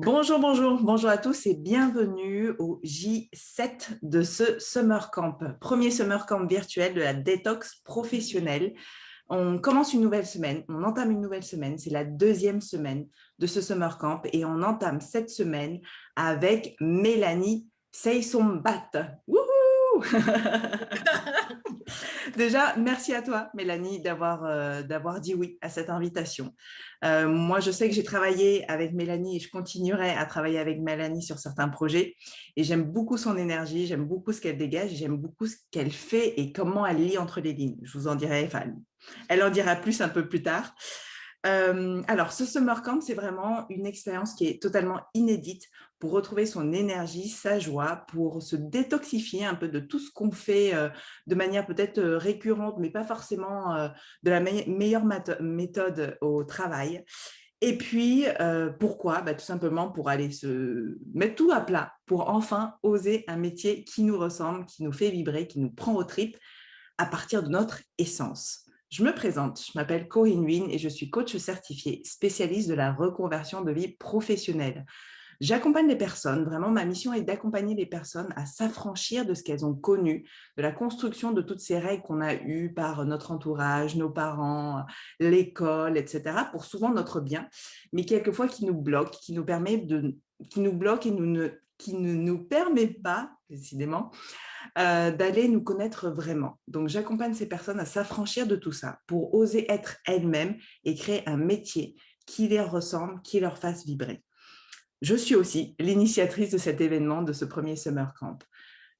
Bonjour, bonjour, bonjour à tous et bienvenue au J7 de ce Summer Camp, premier Summer Camp virtuel de la détox professionnelle. On commence une nouvelle semaine, on entame une nouvelle semaine, c'est la deuxième semaine de ce Summer Camp et on entame cette semaine avec Mélanie Seysombat. Wouhou! Déjà, merci à toi, Mélanie, d'avoir dit oui à cette invitation. Moi, je sais que j'ai travaillé avec Mélanie et je continuerai à travailler avec Mélanie sur certains projets. Et j'aime beaucoup son énergie, j'aime beaucoup ce qu'elle dégage, j'aime beaucoup ce qu'elle fait et comment elle lit entre les lignes. Je vous en dirai, enfin, elle en dira plus un peu plus tard. Alors, ce Summer Camp, c'est vraiment une expérience qui est totalement inédite pour retrouver son énergie, sa joie, pour se détoxifier un peu de tout ce qu'on fait de manière peut-être récurrente, mais pas forcément de la meilleure méthode au travail. Et puis, pourquoi? Tout simplement pour aller se mettre tout à plat, pour enfin oser un métier qui nous ressemble, qui nous fait vibrer, qui nous prend aux tripes à partir de notre essence. Je me présente, je m'appelle Corinne Wynne et je suis coach certifiée, spécialiste de la reconversion de vie professionnelle. J'accompagne les personnes, vraiment ma mission est d'accompagner les personnes à s'affranchir de ce qu'elles ont connu, de la construction de toutes ces règles qu'on a eues par notre entourage, nos parents, l'école, etc., pour souvent notre bien, mais quelquefois qui nous bloquent, qui nous bloquent et qui ne nous permet pas, décidément, d'aller nous connaître vraiment. Donc, j'accompagne ces personnes à s'affranchir de tout ça pour oser être elles-mêmes et créer un métier qui les ressemble, qui leur fasse vibrer. Je suis aussi l'initiatrice de cet événement, de ce premier Summer Camp.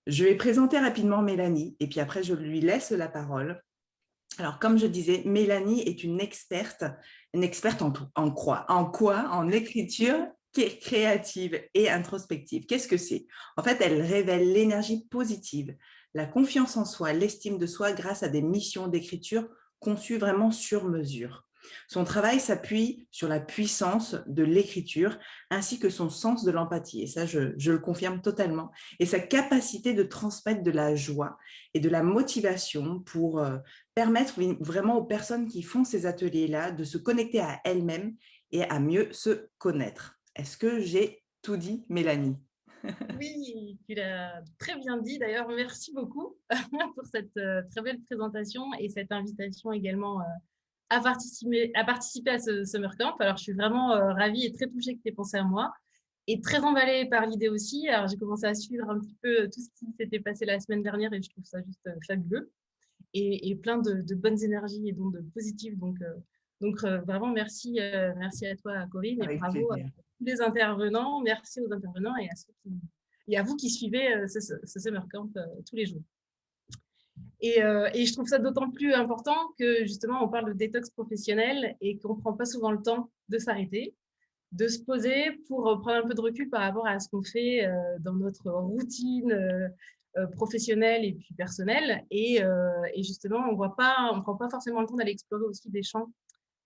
Je vais présenter rapidement Mélanie et puis après, je lui laisse la parole. Alors, comme je disais, Mélanie est une experte en tout. En quoi? En quoi? En écriture qui est créative et introspective. Qu'est-ce que c'est? En fait, elle révèle l'énergie positive, la confiance en soi, l'estime de soi grâce à des missions d'écriture conçues vraiment sur mesure. Son travail s'appuie sur la puissance de l'écriture ainsi que son sens de l'empathie. Et ça, je le confirme totalement. Et sa capacité de transmettre de la joie et de la motivation pour permettre vraiment aux personnes qui font ces ateliers-là de se connecter à elles-mêmes et à mieux se connaître. Est-ce que j'ai tout dit, Mélanie? Oui, tu l'as très bien dit. D'ailleurs, merci beaucoup pour cette très belle présentation et cette invitation également à participer à ce Summer Camp. Alors, je suis vraiment ravie et très touchée que tu aies pensé à moi et très emballée par l'idée aussi. Alors, j'ai commencé à suivre un petit peu tout ce qui s'était passé la semaine dernière et je trouve ça juste fabuleux et plein de bonnes énergies et donc de positives. Donc, vraiment, merci à toi, Corinne, et Avec bravo à plaisir. tous les intervenants. Merci aux intervenants et à vous qui suivez ce Summer Camp tous les jours. Et je trouve ça d'autant plus important que justement, on parle de détox professionnel et qu'on ne prend pas souvent le temps de s'arrêter, de se poser pour prendre un peu de recul par rapport à ce qu'on fait dans notre routine professionnelle et puis personnelle. Et justement, on ne prend pas forcément le temps d'aller explorer aussi des champs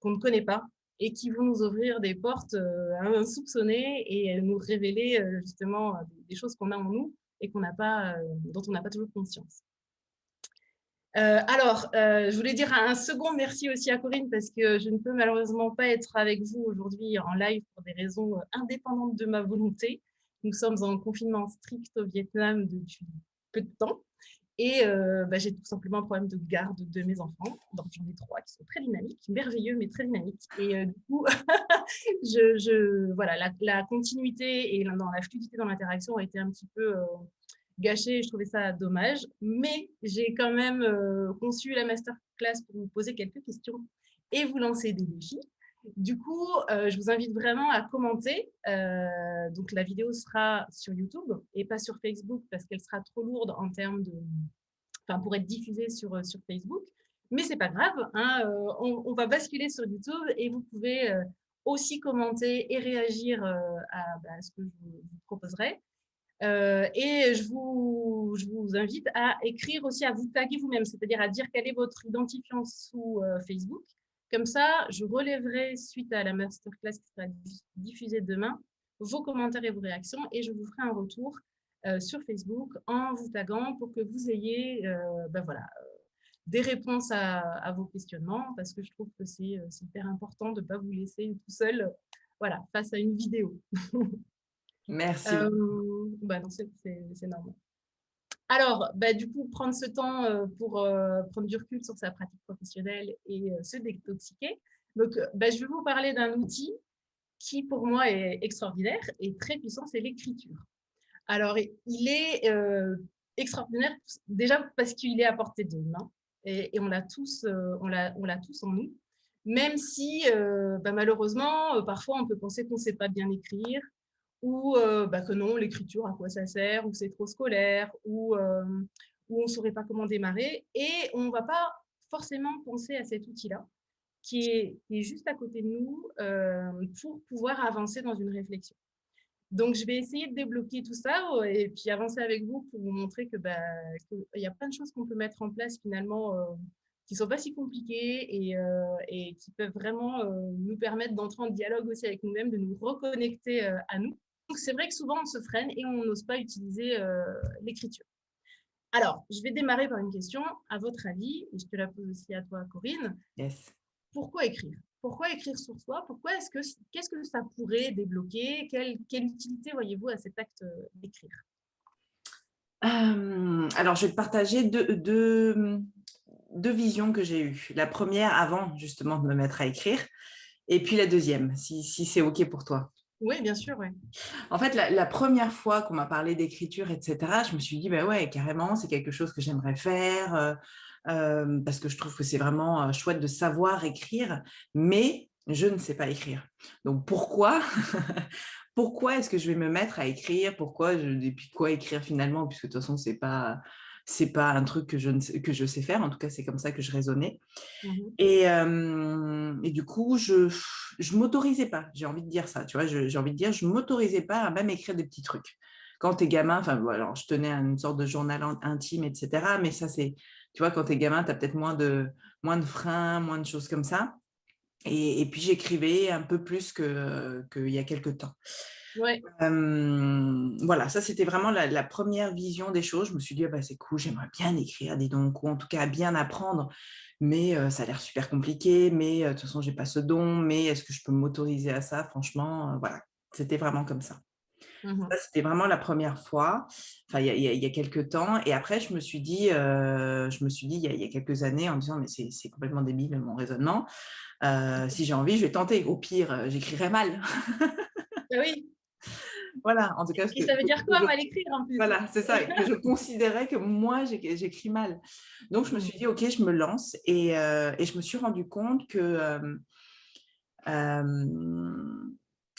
qu'on ne connaît pas et qui vont nous ouvrir des portes insoupçonnées et nous révéler justement des choses qu'on a en nous et dont on n'a pas toujours conscience. Je voulais dire un second merci aussi à Corinne parce que je ne peux malheureusement pas être avec vous aujourd'hui en live pour des raisons indépendantes de ma volonté. Nous sommes en confinement strict au Vietnam depuis peu de temps et j'ai tout simplement un problème de garde de mes enfants. Donc, j'en ai 3 qui sont très dynamiques, merveilleux, mais très dynamiques. Et du coup, voilà, la continuité et dans la fluidité dans l'interaction a été un petit peu gâchée. Je trouvais ça dommage. Mais j'ai quand même conçu la masterclass pour vous poser quelques questions et vous lancer des défis. Du coup, je vous invite vraiment à commenter. Donc, la vidéo sera sur YouTube et pas sur Facebook parce qu'elle sera trop lourde en termes enfin, pour être diffusée sur Facebook. Mais c'est pas grave, hein, on va basculer sur YouTube et vous pouvez aussi commenter et réagir à ce que je vous proposerai. Et je vous invite à écrire aussi, à vous taguer vous-même, c'est-à-dire à dire quel est votre identifiant sous Facebook. Comme ça, je relèverai, suite à la masterclass qui sera diffusée demain, vos commentaires et vos réactions et je vous ferai un retour sur Facebook en vous taguant pour que vous ayez voilà, des réponses à vos questionnements parce que je trouve que c'est hyper important de ne pas vous laisser tout seul voilà, face à une vidéo. Merci beaucoup. Bah non, c'est normal. Alors, bah, du coup, prendre ce temps pour prendre du recul sur sa pratique professionnelle et se détoxiquer. Donc, bah, je vais vous parler d'un outil qui, pour moi, est extraordinaire et très puissant, c'est l'écriture. Alors, il est extraordinaire déjà parce qu'il est à portée de main et on l'a tous, on l'a tous en nous. Même si, bah, malheureusement, parfois, on peut penser qu'on ne sait pas bien écrire ou bah, que non, l'écriture, à quoi ça sert, ou c'est trop scolaire, ou on ne saurait pas comment démarrer. Et on ne va pas forcément penser à cet outil-là, qui est juste à côté de nous pour pouvoir avancer dans une réflexion. Donc, je vais essayer de débloquer tout ça et puis avancer avec vous pour vous montrer que, bah, qu'il y a plein de choses qu'on peut mettre en place finalement qui ne sont pas si compliquées et qui peuvent vraiment nous permettre d'entrer en dialogue aussi avec nous-mêmes, de nous reconnecter à nous. Donc, c'est vrai que souvent, on se freine et on n'ose pas utiliser l'écriture. Alors, je vais démarrer par une question. À votre avis, et je te la pose aussi à toi, Corinne, Yes. pourquoi écrire? Pourquoi écrire sur soi? Qu'est-ce que ça pourrait débloquer? Quelle utilité voyez-vous à cet acte d'écrire? Alors, je vais te partager deux visions que j'ai eues. La première, avant justement de me mettre à écrire, et puis la deuxième, si c'est OK pour toi. Oui, bien sûr, oui. En fait, la première fois qu'on m'a parlé d'écriture, etc., je me suis dit, bah ouais, carrément, c'est quelque chose que j'aimerais faire, parce que je trouve que c'est vraiment chouette de savoir écrire, mais je ne sais pas écrire. Donc, pourquoi pourquoi est-ce que je vais me mettre à écrire? Et puis quoi écrire finalement? Puisque de toute façon, c'est pas un truc que je sais faire. En tout cas, c'est comme ça que je raisonnais. Mhm. Et du coup, je m'autorisais pas, j'ai envie de dire ça, tu vois, j'ai envie de dire, je m'autorisais pas à même écrire des petits trucs. Quand tu es gamin, enfin, voilà, alors, je tenais une sorte de journal intime, etc. Mais ça, c'est, tu vois, quand tu es gamin, tu as peut-être moins de freins, moins de choses comme ça. Et puis, j'écrivais un peu plus qu'il y a quelques temps. Ouais. Voilà, ça c'était vraiment la première vision des choses. Je me suis dit, ah bah, c'est cool, j'aimerais bien écrire, dis donc, ou en tout cas bien apprendre, mais ça a l'air super compliqué, mais de toute façon, j'ai pas ce don, mais est-ce que je peux m'autoriser à ça? Franchement, voilà, c'était vraiment comme ça. Mhm. Ça, c'était vraiment la première fois, enfin, il y a quelques temps. Et après, il y a quelques années, en me disant, mais c'est complètement débile mon raisonnement. Si j'ai envie, je vais tenter. Au pire, j'écrirai mal. Ah oui. Voilà, en tout cas, Et ça veut dire quoi, mal écrire en plus? voilà, c'est ça, que je considérais que moi, j'écris mal. Donc, je me suis Mhm. dit, OK, je me lance et je me suis rendu compte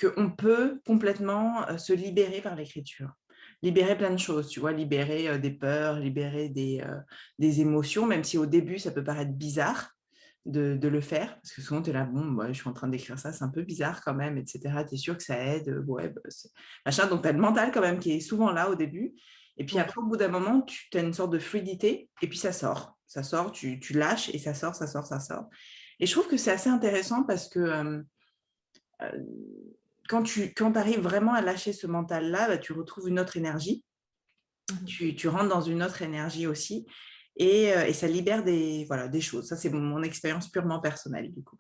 qu'on peut complètement se libérer par l'écriture. Libérer plein de choses, tu vois, libérer des peurs, libérer des émotions, même si au début, ça peut paraître bizarre de le faire, parce que souvent, tu es là, bon, bah, je suis en train d'écrire ça, c'est un peu bizarre quand même, etc. Tu es sûr que ça aide, ouais, bah, machin. Donc, tu as le mental quand même qui est souvent là au début. Et puis Ouais. après, au bout d'un moment, tu as une sorte de fluidité, et puis ça sort. Ça sort, tu lâches, et ça sort, ça sort, ça sort. Et je trouve que c'est assez intéressant parce que euh, quand arrives vraiment à lâcher ce mental-là, bah, tu retrouves une autre énergie. Mhm. Tu rentres dans une autre énergie aussi. Et ça libère voilà, des choses. Ça, c'est mon expérience purement personnelle, du coup.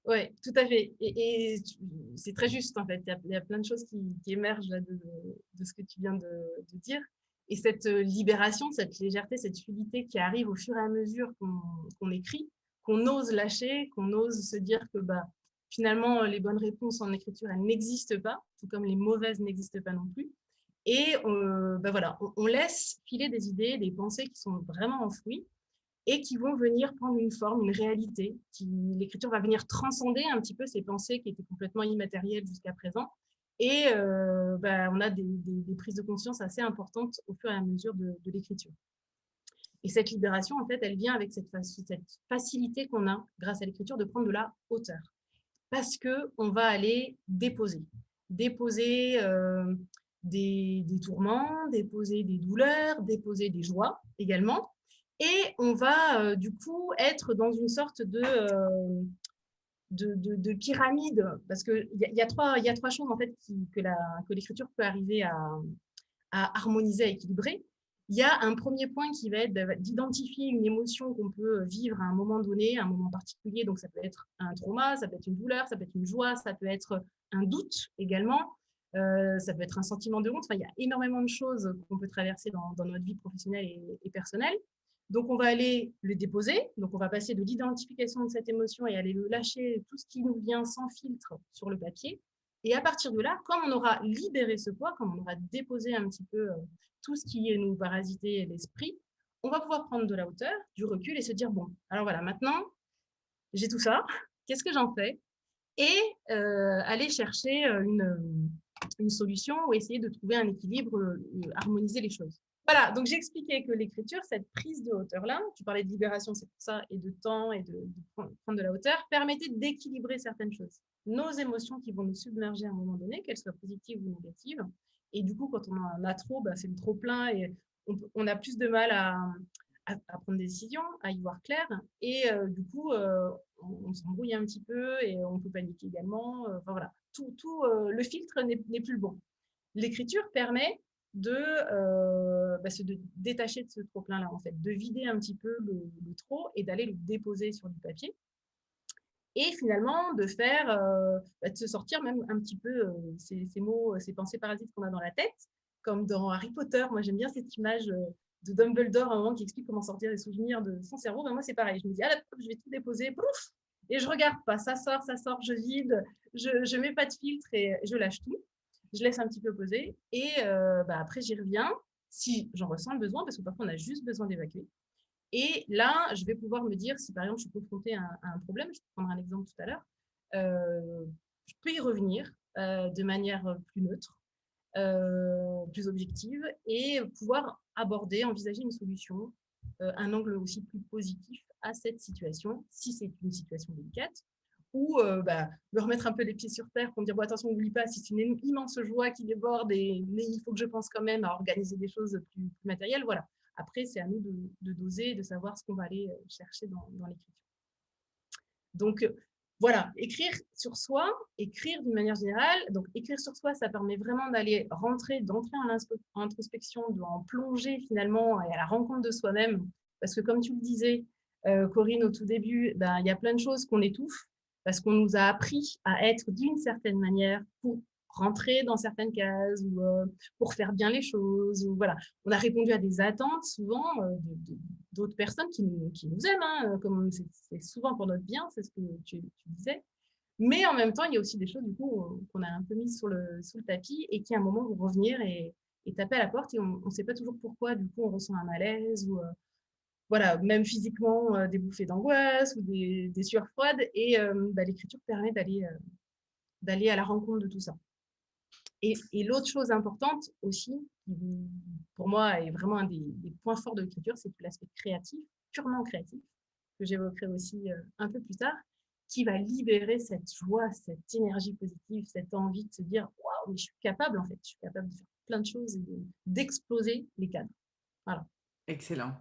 Ouais, tout à fait. C'est très juste, en fait. Il y a plein de choses qui émergent là, de ce que tu viens de dire. Et cette libération, cette légèreté, cette fluidité qui arrive au fur et à mesure qu'on écrit, qu'on ose lâcher, qu'on ose se dire que bah, finalement, les bonnes réponses en écriture, elles n'existent pas, tout comme les mauvaises n'existent pas non plus. Et bah voilà, on laisse filer des idées, des pensées qui sont vraiment enfouies et qui vont venir prendre une forme, une réalité. L'écriture va venir transcender un petit peu ces pensées qui étaient complètement immatérielles jusqu'à présent. Et bah, on a des prises de conscience assez importantes au fur et à mesure de l'écriture. Et cette libération, en fait, elle vient avec cette facilité qu'on a, grâce à l'écriture, de prendre de la hauteur. Parce qu'on va aller déposer des tourments, déposer des douleurs, déposer des joies également. Et on va du coup être dans une sorte de pyramide, parce qu'il y a trois choses en fait que l'écriture peut arriver à harmoniser, à équilibrer. il y a un premier point qui va être d'identifier une émotion qu'on peut vivre à un moment donné, à un moment particulier. Donc, ça peut être un trauma, ça peut être une douleur, ça peut être une joie, ça peut être un doute également, ça peut être un sentiment de honte. Enfin, il y a énormément de choses qu'on peut traverser dans notre vie professionnelle et personnelle. Donc, on va aller le déposer. Donc, on va passer de l'identification de cette émotion et aller le lâcher, tout ce qui nous vient sans filtre sur le papier. Et à partir de là, quand on aura libéré ce poids, quand on aura déposé un petit peu tout ce qui nous parasitait l'esprit, on va pouvoir prendre de la hauteur, du recul et se dire, bon, alors voilà, maintenant, j'ai tout ça, qu'est-ce que j'en fais? Et aller chercher une solution ou essayer de trouver un équilibre, harmoniser les choses. Voilà, donc j'ai expliqué que l'écriture, cette prise de hauteur-là, tu parlais de libération, c'est pour ça, et de temps, et de prendre de la hauteur, permettait d'équilibrer certaines choses. Nos émotions qui vont nous submerger à un moment donné, qu'elles soient positives ou négatives. Et du coup, quand on en a trop, bah, c'est le trop plein et on a plus de mal à prendre des décisions, à y voir clair. Et du coup, on s'embrouille un petit peu et on peut paniquer également. Enfin, voilà, le filtre n'est plus le bon. L'écriture permet de se détacher de ce trop-plein-là, en fait, de vider un petit peu le trop et d'aller le déposer sur du papier. Et finalement, de faire, de se sortir même un petit peu ces mots, ces pensées parasites qu'on a dans la tête, comme dans Harry Potter. Moi, j'aime bien cette image de Dumbledore à un moment qui explique comment sortir les souvenirs de son cerveau. Ben, moi, c'est pareil. Je me dis, ah là, je vais tout déposer, pouf, et je regarde pas. Ça sort, je vide, je mets pas de filtre et je lâche tout. Je laisse un petit peu poser et après, j'y reviens si j'en ressens le besoin, parce que parfois, on a juste besoin d'évacuer. Et là, je vais pouvoir me dire, si par exemple, je suis confrontée à un problème, je vais prendre un exemple tout à l'heure, je peux y revenir de manière plus neutre, plus objective, et pouvoir aborder, envisager une solution, un angle aussi plus positif à cette situation, si c'est une situation délicate, ou me remettre un peu les pieds sur terre pour me dire, bon, attention, n'oublie pas, si c'est une immense joie qui déborde, mais il faut que je pense quand même à organiser des choses plus matérielles, voilà. Après, c'est à nous de doser, de savoir ce qu'on va aller chercher dans l'écriture. Donc, voilà, écrire sur soi, écrire d'une manière générale. Donc, écrire sur soi, ça permet vraiment d'entrer en introspection, d'en plonger finalement et à la rencontre de soi-même. Parce que comme tu le disais, Corinne, au tout début, ben, il y a plein de choses qu'on étouffe parce qu'on nous a appris à être d'une certaine manière pour rentrer dans certaines cases ou pour faire bien les choses. Ou, voilà. On a répondu à des attentes souvent d'autres personnes qui nous aiment, hein, comme c'est souvent pour notre bien, c'est ce que tu disais. Mais en même temps, il y a aussi des choses du coup qu'on a un peu mises sous le tapis et qui à un moment vont revenir et taper à la porte et on ne sait pas toujours pourquoi. Du coup, on ressent un malaise ou voilà, même physiquement des bouffées d'angoisse ou des sueurs froides. Et l'écriture permet d'aller à la rencontre de tout ça. Et l'autre chose importante aussi, qui pour moi est vraiment un des points forts de l'écriture, c'est l'aspect créatif, purement créatif, que j'évoquerai aussi un peu plus tard, qui va libérer cette joie, cette énergie positive, cette envie de se dire waouh, mais je suis capable en fait, je suis capable de faire plein de choses et d'exploser les cadres. Voilà. Excellent.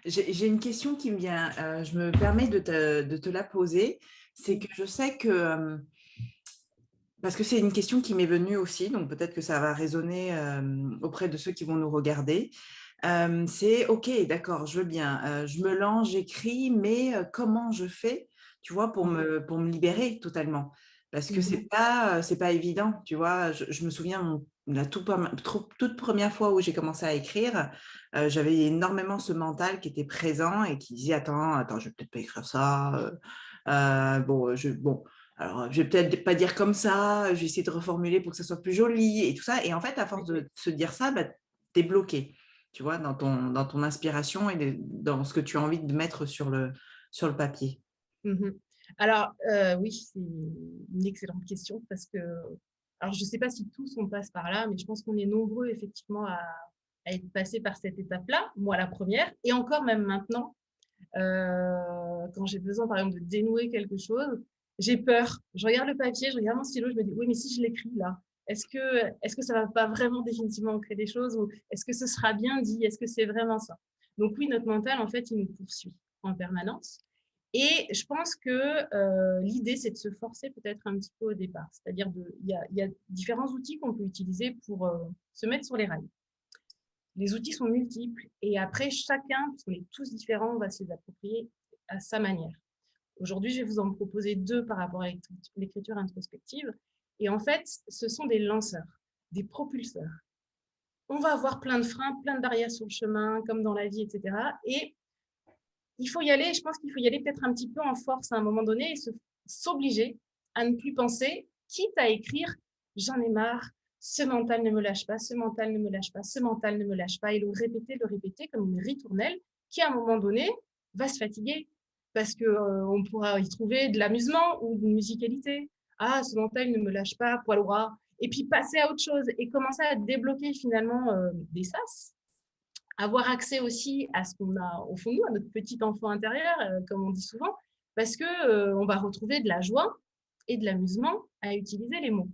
J'ai une question qui me vient, je me permets de te la poser. C'est que je sais que, parce que c'est une question qui m'est venue aussi, donc peut-être que ça va résonner auprès de ceux qui vont nous regarder. C'est OK, d'accord, je veux bien, je me lance, j'écris, mais comment je fais, tu vois, pour me libérer totalement? Parce que c'est pas évident, tu vois. Je me souviens, la toute première fois où j'ai commencé à écrire, j'avais énormément ce mental qui était présent et qui disait, attends, je vais peut-être pas écrire ça. Bon, alors, je vais peut-être pas dire comme ça, je vais essayer de reformuler pour que ça soit plus joli et tout ça. Et en fait, à force de se dire ça, bah, tu es bloqué, tu vois, dans ton inspiration et dans ce que tu as envie de mettre sur le papier. Alors, oui, c'est une excellente question parce que, alors je ne sais pas si tous on passe par là, mais je pense qu'on est nombreux effectivement à être passés par cette étape-là, moi la première, et encore même maintenant, quand j'ai besoin par exemple de dénouer quelque chose, j'ai peur. Je regarde le papier, je regarde mon stylo, je me dis, oui, mais si je l'écris là, est-ce que ça ne va pas vraiment définitivement créer des choses ou est-ce que ce sera bien dit? Est-ce que c'est vraiment ça? Donc oui, notre mental, en fait, il nous poursuit en permanence. Et je pense que l'idée, c'est de se forcer peut-être un petit peu au départ. C'est-à-dire, il y a différents outils qu'on peut utiliser pour se mettre sur les rails. Les outils sont multiples et après, chacun, parce qu'on est tous différents, va se les approprier à sa manière. Aujourd'hui, je vais vous en proposer 2 par rapport à l'écriture introspective. Et en fait, ce sont des lanceurs, des propulseurs. On va avoir plein de freins, plein de barrières sur le chemin, comme dans la vie, etc. Et il faut y aller, je pense qu'il faut y aller peut-être un petit peu en force à un moment donné et s'obliger à ne plus penser, quitte à écrire « j'en ai marre, ce mental ne me lâche pas, ce mental ne me lâche pas, ce mental ne me lâche pas », et le répéter comme une ritournelle qui, à un moment donné, va se fatiguer parce qu'on pourra y trouver de l'amusement ou de musicalité. « Ah, ce mental ne me lâche pas, poil au bras », et puis passer à autre chose et commencer à débloquer finalement des sas, avoir accès aussi à ce qu'on a au fond de nous, à notre petit enfant intérieur, comme on dit souvent, parce que on va retrouver de la joie et de l'amusement à utiliser les mots.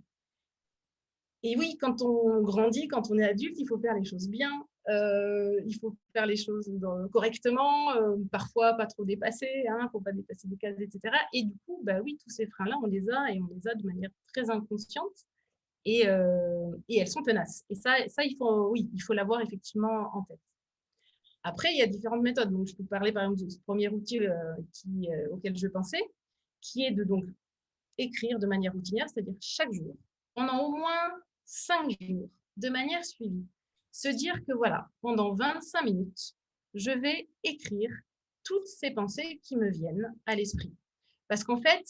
Et oui, quand on grandit, quand on est adulte, il faut faire les choses bien, il faut faire les choses correctement, parfois pas trop dépasser, hein, faut pas dépasser des cases, etc. Et du coup, bah oui, tous ces freins-là, on les a et on les a de manière très inconsciente et elles sont tenaces. Et ça oui, il faut l'avoir effectivement en tête. Après, il y a différentes méthodes. Donc, je peux parler par exemple de ce premier outil auquel je pensais, qui est de donc écrire de manière routinière, c'est-à-dire chaque jour, pendant au moins 5 jours, de manière suivie. Se dire que voilà, pendant 25 minutes, je vais écrire toutes ces pensées qui me viennent à l'esprit. Parce qu'en fait,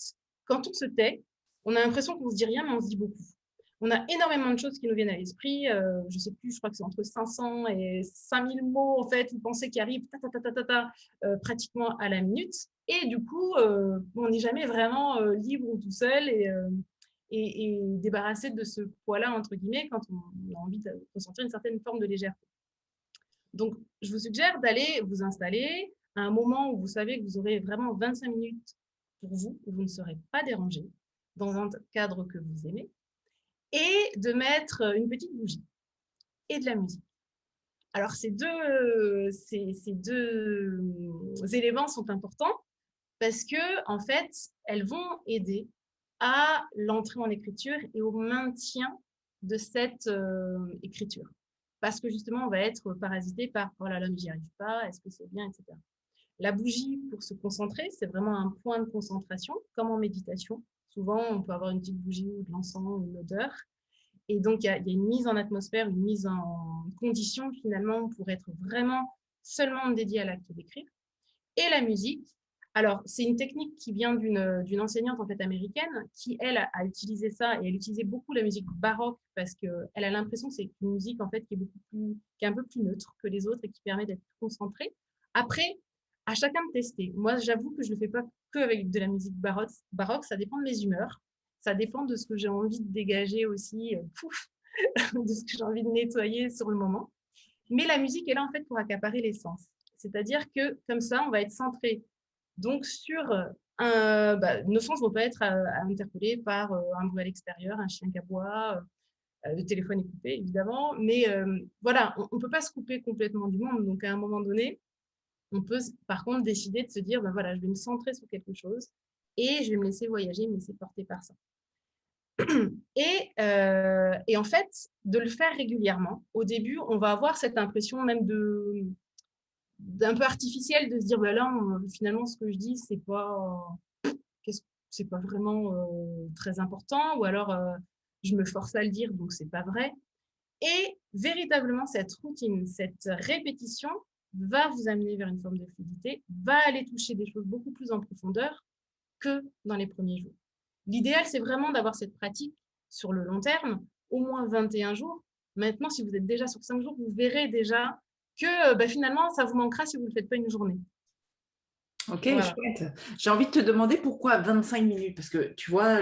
quand on se tait, on a l'impression qu'on ne se dit rien, mais on se dit beaucoup. On a énormément de choses qui nous viennent à l'esprit. Je ne sais plus, je crois que c'est entre 500 et 5000 mots, en fait, ou pensées qui arrivent pratiquement à la minute. Et du coup, on n'est jamais vraiment libre ou tout seul et débarrassé de ce poids-là, entre guillemets, quand on a envie de ressentir une certaine forme de légèreté. Donc, je vous suggère d'aller vous installer à un moment où vous savez que vous aurez vraiment 25 minutes pour vous, où vous ne serez pas dérangé, dans un cadre que vous aimez, et de mettre une petite bougie et de la musique. Alors, ces deux éléments sont importants parce que, en fait, elles vont aider à l'entrée en écriture et au maintien de cette écriture. Parce que justement, on va être parasité par « oh là là, mais j'y arrive pas, est-ce que c'est bien ?» etc. La bougie, pour se concentrer, c'est vraiment un point de concentration, comme en méditation. Souvent, on peut avoir une petite bougie ou de l'encens ou une odeur. Et donc, il y a une mise en atmosphère, une mise en condition, finalement, pour être vraiment seulement dédié à l'acte d'écrire. Et la musique, alors, c'est une technique qui vient d'une enseignante en fait américaine qui, elle, a utilisé ça et elle utilisait beaucoup la musique baroque parce qu'elle a l'impression que c'est une musique en fait qui est un peu plus neutre que les autres et qui permet d'être concentré. Après, à chacun de tester. Moi, j'avoue que je ne le fais pas que avec de la musique baroque, ça dépend de mes humeurs, ça dépend de ce que j'ai envie de dégager aussi, de ce que j'ai envie de nettoyer sur le moment. Mais la musique est là en fait pour accaparer les sens. C'est-à-dire que comme ça, on va être centré donc sur nos sens vont pas être interpellés par un bruit à l'extérieur, un chien qui aboie, le téléphone est coupé évidemment, mais voilà, on ne peut pas se couper complètement du monde. Donc à un moment donné, on peut par contre décider de se dire, ben voilà, je vais me centrer sur quelque chose et je vais me laisser voyager, me laisser porter par ça. Et en fait, de le faire régulièrement, au début, on va avoir cette impression même d'un peu artificielle de se dire, bah là, finalement, ce que je dis, c'est pas vraiment très important, ou alors je me force à le dire, donc c'est pas vrai. Et véritablement, cette routine, cette répétition va vous amener vers une forme de fluidité, va aller toucher des choses beaucoup plus en profondeur que dans les premiers jours. L'idéal, c'est vraiment d'avoir cette pratique sur le long terme, au moins 21 jours. Maintenant, si vous êtes déjà sur 5 jours, vous verrez déjà que finalement, ça vous manquera si vous ne le faites pas une journée. Ok, Voilà. chouette. J'ai envie de te demander pourquoi 25 minutes, parce que tu vois,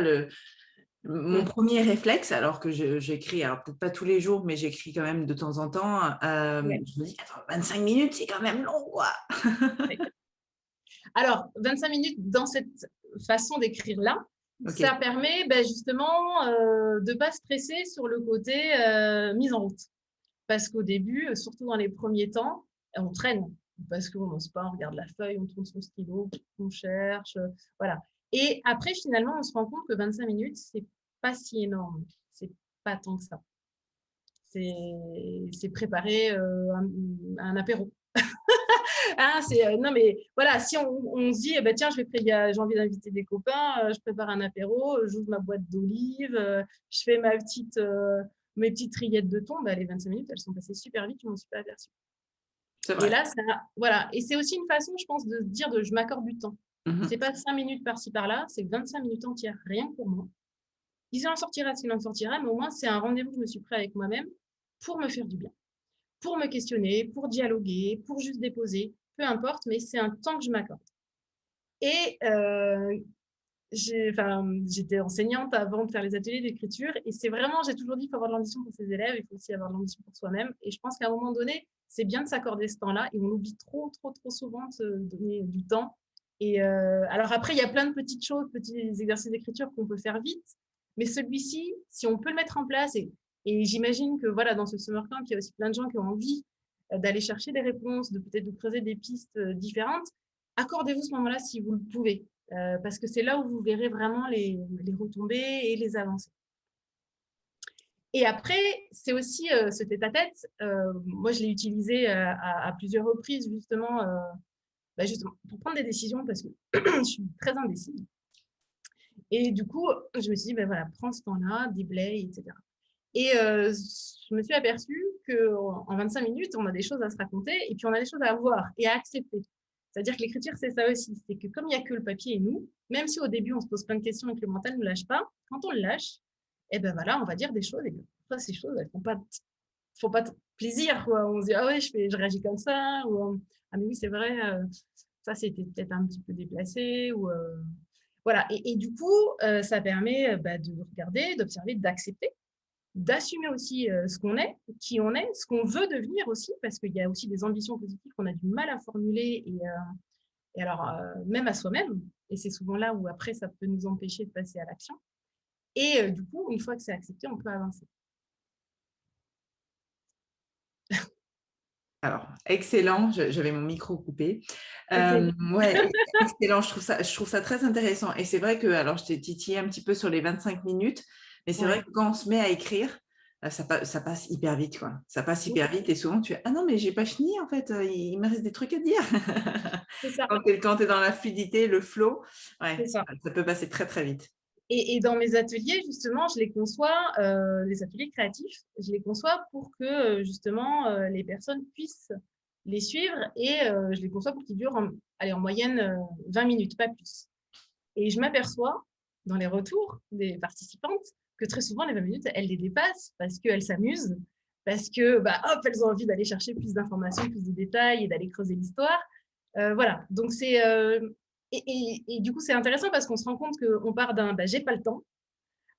mon premier réflexe, alors que j'écris, alors peut-être pas tous les jours, mais j'écris quand même de temps en temps, Ouais. je me dis, attends, 25 minutes, c'est quand même long, quoi. Alors, 25 minutes dans cette façon d'écrire-là, Ok, ça permet justement de ne pas stresser sur le côté mise en route. Parce qu'au début, surtout dans les premiers temps, on traîne. Parce qu'on n'ose pas, on regarde la feuille, on tourne son stylo, on cherche, voilà. Et après, finalement, on se rend compte que 25 minutes, c'est pas si énorme. C'est pas tant que ça. c'est préparer un apéro. Ah, non, mais voilà, si on se dit, eh ben, tiens, j'ai envie d'inviter des copains, je prépare un apéro, j'ouvre ma boîte d'olives, je fais mes petites rillettes de thon, bah, les 25 minutes, elles sont passées super vite, je m'en suis pas aperçue. C'est Et vrai. là, voilà. Et c'est aussi une façon, je pense, de se dire je m'accorde du temps. C'est Mhm. pas 5 minutes par-ci par-là, c'est 25 minutes entières, rien que pour moi. Il en sortira s'il en sortira, mais au moins, c'est un rendez-vous que je me suis pris avec moi-même pour me faire du bien, pour me questionner, pour dialoguer, pour juste déposer, peu importe, mais c'est un temps que je m'accorde. Et j'étais enseignante avant de faire les ateliers d'écriture et c'est vraiment, j'ai toujours dit, il faut avoir de l'ambition pour ses élèves, il faut aussi avoir de l'ambition pour soi-même. Et je pense qu'à un moment donné, c'est bien de s'accorder ce temps-là et on oublie trop, trop, trop souvent de se donner du temps. Et alors après, il y a plein de petites choses, petits exercices d'écriture qu'on peut faire vite, mais celui-ci, si on peut le mettre en place, et j'imagine que voilà, dans ce summer camp, il y a aussi plein de gens qui ont envie d'aller chercher des réponses, de peut-être de creuser des pistes différentes, accordez-vous ce moment-là si vous le pouvez. Parce que c'est là où vous verrez vraiment les retombées et les avancées. Et après, c'est aussi ce tête-à-tête. Moi, je l'ai utilisé à plusieurs reprises, justement, pour prendre des décisions, parce que je suis très indécise. Et du coup, je me suis dit, ben voilà, prends ce temps-là, déblaye, etc. Et je me suis aperçue qu'en 25 minutes, on a des choses à se raconter et puis on a des choses à voir et à accepter. C'est-à-dire que l'écriture, c'est ça aussi. C'est que comme il n'y a que le papier et nous, même si au début, on se pose plein de questions et que le mental ne nous lâche pas, quand on le lâche, eh ben voilà, on va dire des choses et parfois, ces choses, elles font pas de plaisir, quoi. On se dit, ah ouais, je réagis comme ça, ou ah mais oui, c'est vrai, ça, c'était peut-être un petit peu déplacé, ou voilà. Et du coup, ça permet de regarder, d'observer, d'accepter, d'assumer aussi ce qu'on est, qui on est, ce qu'on veut devenir aussi, parce qu'il y a aussi des ambitions positives qu'on a du mal à formuler, et alors même à soi-même, et c'est souvent là où après ça peut nous empêcher de passer à l'action. Et du coup, une fois que c'est accepté, on peut avancer. Alors, excellent, j'avais mon micro coupé. Ok. Ouais, excellent, je trouve ça très intéressant. Et c'est vrai que, alors je t'ai titillé un petit peu sur les 25 minutes, mais c'est vrai Ouais. que quand on se met à écrire, ça passe hyper vite, quoi. Ça passe Oui, hyper vite et souvent tu es, ah non, mais j'ai pas fini en fait, il me reste des trucs à dire. c'est ça, Quand tu es dans la fluidité, le flow, c'est ouais, ça. ça peut passer très très vite. Et dans mes ateliers, justement, je les conçois, les ateliers créatifs, je les conçois pour que justement les personnes puissent les suivre et je les conçois pour qu'ils durent allez, en moyenne 20 minutes, pas plus. Et je m'aperçois dans les retours des participantes que très souvent les 20 minutes, elles les dépassent parce qu'elles s'amusent, parce que bah, hop, elles ont envie d'aller chercher plus d'informations, plus de détails et d'aller creuser l'histoire. Voilà, donc et du coup, c'est intéressant parce qu'on se rend compte qu'on part d'un j'ai pas le temps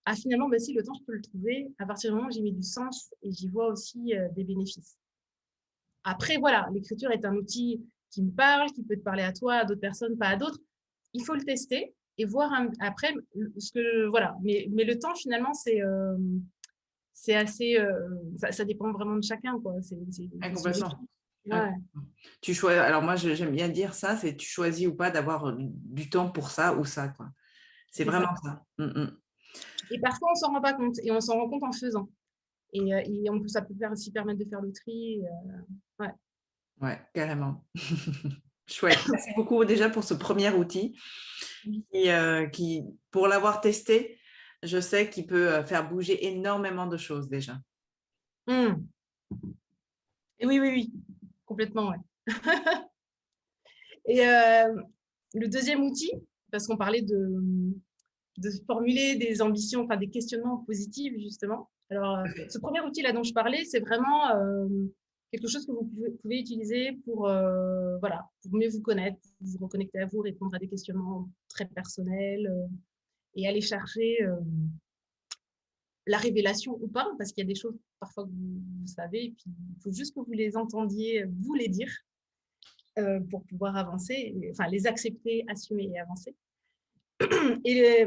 à finalement, bah, si le temps, je peux le trouver à partir du moment où j'y mets du sens et j'y vois aussi des bénéfices. Après, voilà, l'écriture est un outil qui me parle, qui peut te parler à toi, à d'autres personnes, pas à d'autres. Il faut le tester et voir après voilà. Mais le temps, finalement, c'est assez. Ça dépend vraiment de chacun, quoi. C'est une Ouais, question complètement. d'équilibre. Ouais. Ouais, Tu choisis, alors moi, j'aime bien dire ça, c'est tu choisis ou pas d'avoir du temps pour ça ou ça, quoi. C'est c'est ça. vraiment ça. Et parfois, on s'en rend pas compte et on s'en rend compte en faisant. Et ça peut aussi permettre de faire le tri. Ouais. Ouais, carrément. Chouette. Merci beaucoup déjà pour ce premier outil qui, pour l'avoir testé, je sais qu'il peut faire bouger énormément de choses déjà. Mmh. Et oui, oui, oui, complètement, ouais. Et le deuxième outil, parce qu'on parlait de formuler des ambitions, enfin des questionnements positifs, justement. Alors, ce premier outil-là dont je parlais, c'est vraiment quelque chose que vous pouvez utiliser pour, voilà, pour mieux vous connaître, vous reconnecter à vous, répondre à des questionnements très personnels et aller chercher la révélation ou pas, parce qu'il y a des choses parfois que vous savez, et puis il faut juste que vous les entendiez, vous les dire pour pouvoir avancer, enfin les accepter, assumer et avancer. Et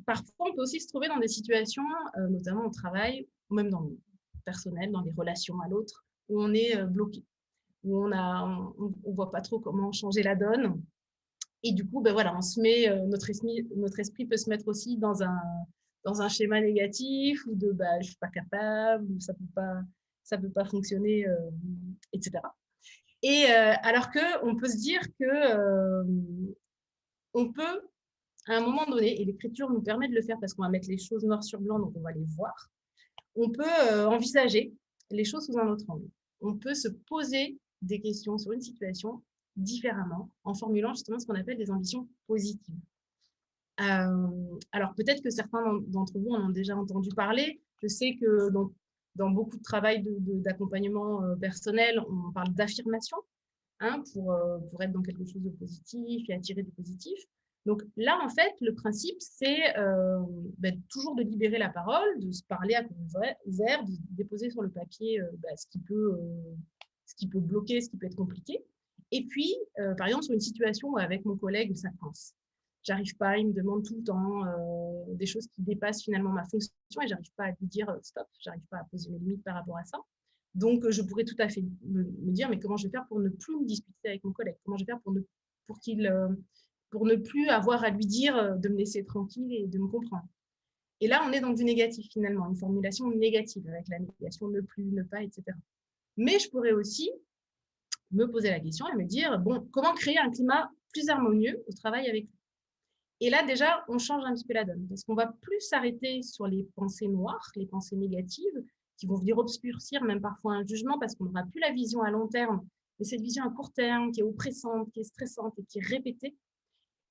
parfois, on peut aussi se trouver dans des situations, notamment au travail, ou même dans le personnel, dans les relations à l'autre, où on est bloqué, où on ne voit pas trop comment changer la donne. Et du coup, ben voilà, on se met, notre esprit peut se mettre aussi dans un schéma négatif, ou de bah, je ne suis pas capable, ou ça peut pas. ça ne peut pas fonctionner, etc. Et alors qu'on peut se dire que on peut, à un moment donné, et l'écriture nous permet de le faire parce qu'on va mettre les choses noir sur blanc, donc on va les voir, on peut envisager les choses sous un autre angle. On peut se poser des questions sur une situation différemment en formulant justement ce qu'on appelle des ambitions positives. Alors peut-être que certains d'entre vous en ont déjà entendu parler. Je sais que dans beaucoup de travail d'accompagnement personnel, on parle d'affirmation, hein, pour être dans quelque chose de positif et attirer du positif. Donc là, en fait, le principe, c'est toujours de libérer la parole, de se parler à cœur ouvert, de déposer sur le papier ce qui peut bloquer, ce qui peut être compliqué. Et puis, par exemple, sur une situation où avec mon collègue, ça coince. J'arrive pas, il me demande tout le temps des choses qui dépassent finalement ma fonction et j'arrive pas à lui dire stop, j'arrive pas à poser mes limites par rapport à ça. Donc, je pourrais tout à fait me dire, mais comment je vais faire pour ne plus me disputer avec mon collègue? Comment je vais faire pour ne plus avoir à lui dire de me laisser tranquille et de me comprendre? Et là, on est dans du négatif finalement, une formulation négative avec la négation ne plus, ne pas, etc. Mais je pourrais aussi me poser la question et me dire, bon, comment créer un climat plus harmonieux au travail avec lui? Et là, déjà, on change un petit peu la donne parce qu'on va plus s'arrêter sur les pensées noires, les pensées négatives, qui vont venir obscurcir même parfois un jugement parce qu'on n'aura plus la vision à long terme, mais cette vision à court terme qui est oppressante, qui est stressante et qui est répétée.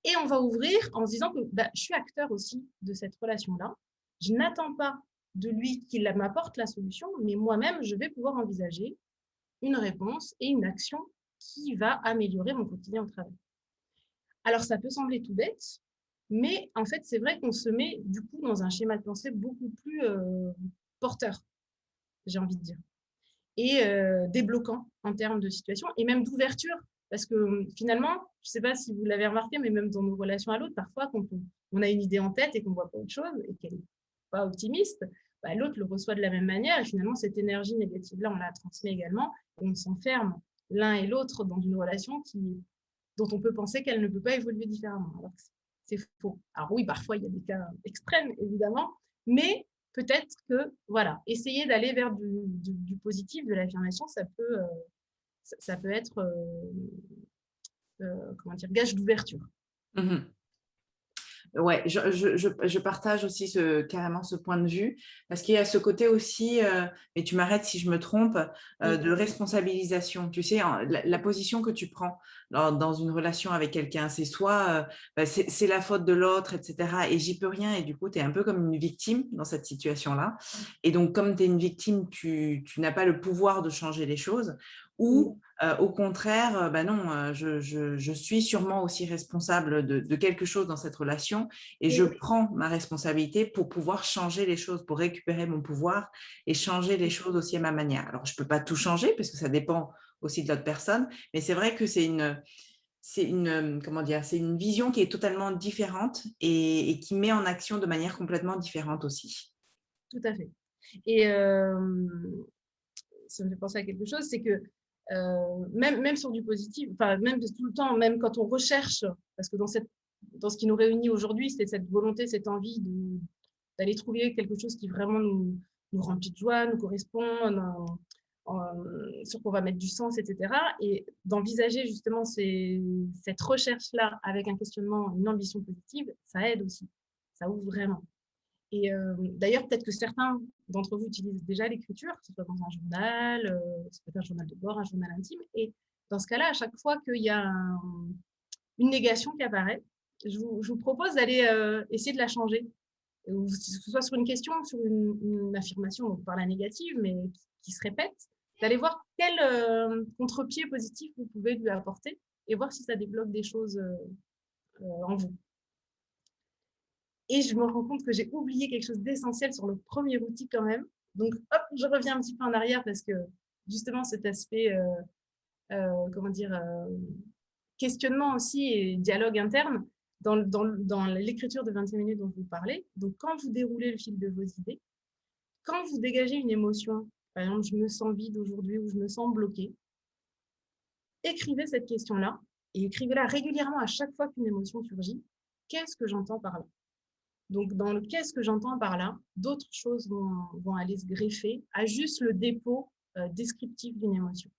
Et on va ouvrir en se disant que je suis acteur aussi de cette relation-là. Je n'attends pas de lui qu'il m'apporte la solution, mais moi-même, je vais pouvoir envisager une réponse et une action qui va améliorer mon quotidien au travail. Alors, ça peut sembler tout bête, mais en fait, c'est vrai qu'on se met du coup dans un schéma de pensée beaucoup plus porteur, j'ai envie de dire, et débloquant en termes de situation et même d'ouverture. Parce que finalement, je ne sais pas si vous l'avez remarqué, mais même dans nos relations à l'autre, parfois, quand on a une idée en tête et qu'on ne voit pas autre chose et qu'elle n'est pas optimiste, l'autre le reçoit de la même manière. Et finalement, cette énergie négative-là, on la transmet également. Et on s'enferme l'un et l'autre dans une relation dont on peut penser qu'elle ne peut pas évoluer différemment. Alors c'est faux. Alors oui, parfois, il y a des cas extrêmes, évidemment, mais peut-être que, voilà, essayer d'aller vers du positif, de l'affirmation, ça peut être, comment dire, gage d'ouverture. Mmh. Ouais, je partage aussi carrément ce point de vue, parce qu'il y a ce côté aussi, et tu m'arrêtes si je me trompe, de responsabilisation. Tu sais, la position que tu prends dans une relation avec quelqu'un, c'est soit c'est la faute de l'autre, etc. Et j'y peux rien, et du coup, tu es un peu comme une victime dans cette situation-là. Et donc, comme tu es une victime, tu n'as pas le pouvoir de changer les choses, ou au contraire, non, je suis sûrement aussi responsable de quelque chose dans cette relation et je prends ma responsabilité pour pouvoir changer les choses, pour récupérer mon pouvoir et changer les choses aussi à ma manière. Alors, je ne peux pas tout changer parce que ça dépend aussi de l'autre personne, mais c'est vrai que comment dire, c'est une vision qui est totalement différente et qui met en action de manière complètement différente aussi. Tout à fait. Et ça me fait penser à quelque chose, c'est que même sur du positif, enfin même tout le temps, même quand on recherche, parce que dans ce qui nous réunit aujourd'hui, c'est cette volonté, cette envie d'aller trouver quelque chose qui vraiment nous remplit de joie, nous correspond, sur quoi on va mettre du sens, etc. Et d'envisager justement cette recherche-là avec un questionnement, une ambition positive, ça aide aussi, ça ouvre vraiment. Et d'ailleurs, peut-être que certains d'entre vous utilisent déjà l'écriture, que ce soit dans un journal, ça peut être un journal de bord, un journal intime. Et dans ce cas-là, à chaque fois qu'il y a une négation qui apparaît, je vous propose d'aller essayer de la changer. Que ce soit sur une question, sur une affirmation, donc par la négative, mais qui se répète, d'aller voir quel contre-pied positif vous pouvez lui apporter et voir si ça débloque des choses en vous. Et je me rends compte que j'ai oublié quelque chose d'essentiel sur le premier outil quand même. Donc, hop, je reviens un petit peu en arrière parce que justement, cet aspect, comment dire, questionnement aussi et dialogue interne dans l'écriture de 25 minutes dont je vous parlais. Donc, quand vous déroulez le fil de vos idées, quand vous dégagez une émotion, par exemple, je me sens vide aujourd'hui ou je me sens bloquée, écrivez cette question-là et écrivez-la régulièrement à chaque fois qu'une émotion surgit. Qu'est-ce que j'entends par là? Donc, dans qu'est-ce que j'entends par là, d'autres choses vont aller se greffer à juste le dépôt descriptif d'une émotion.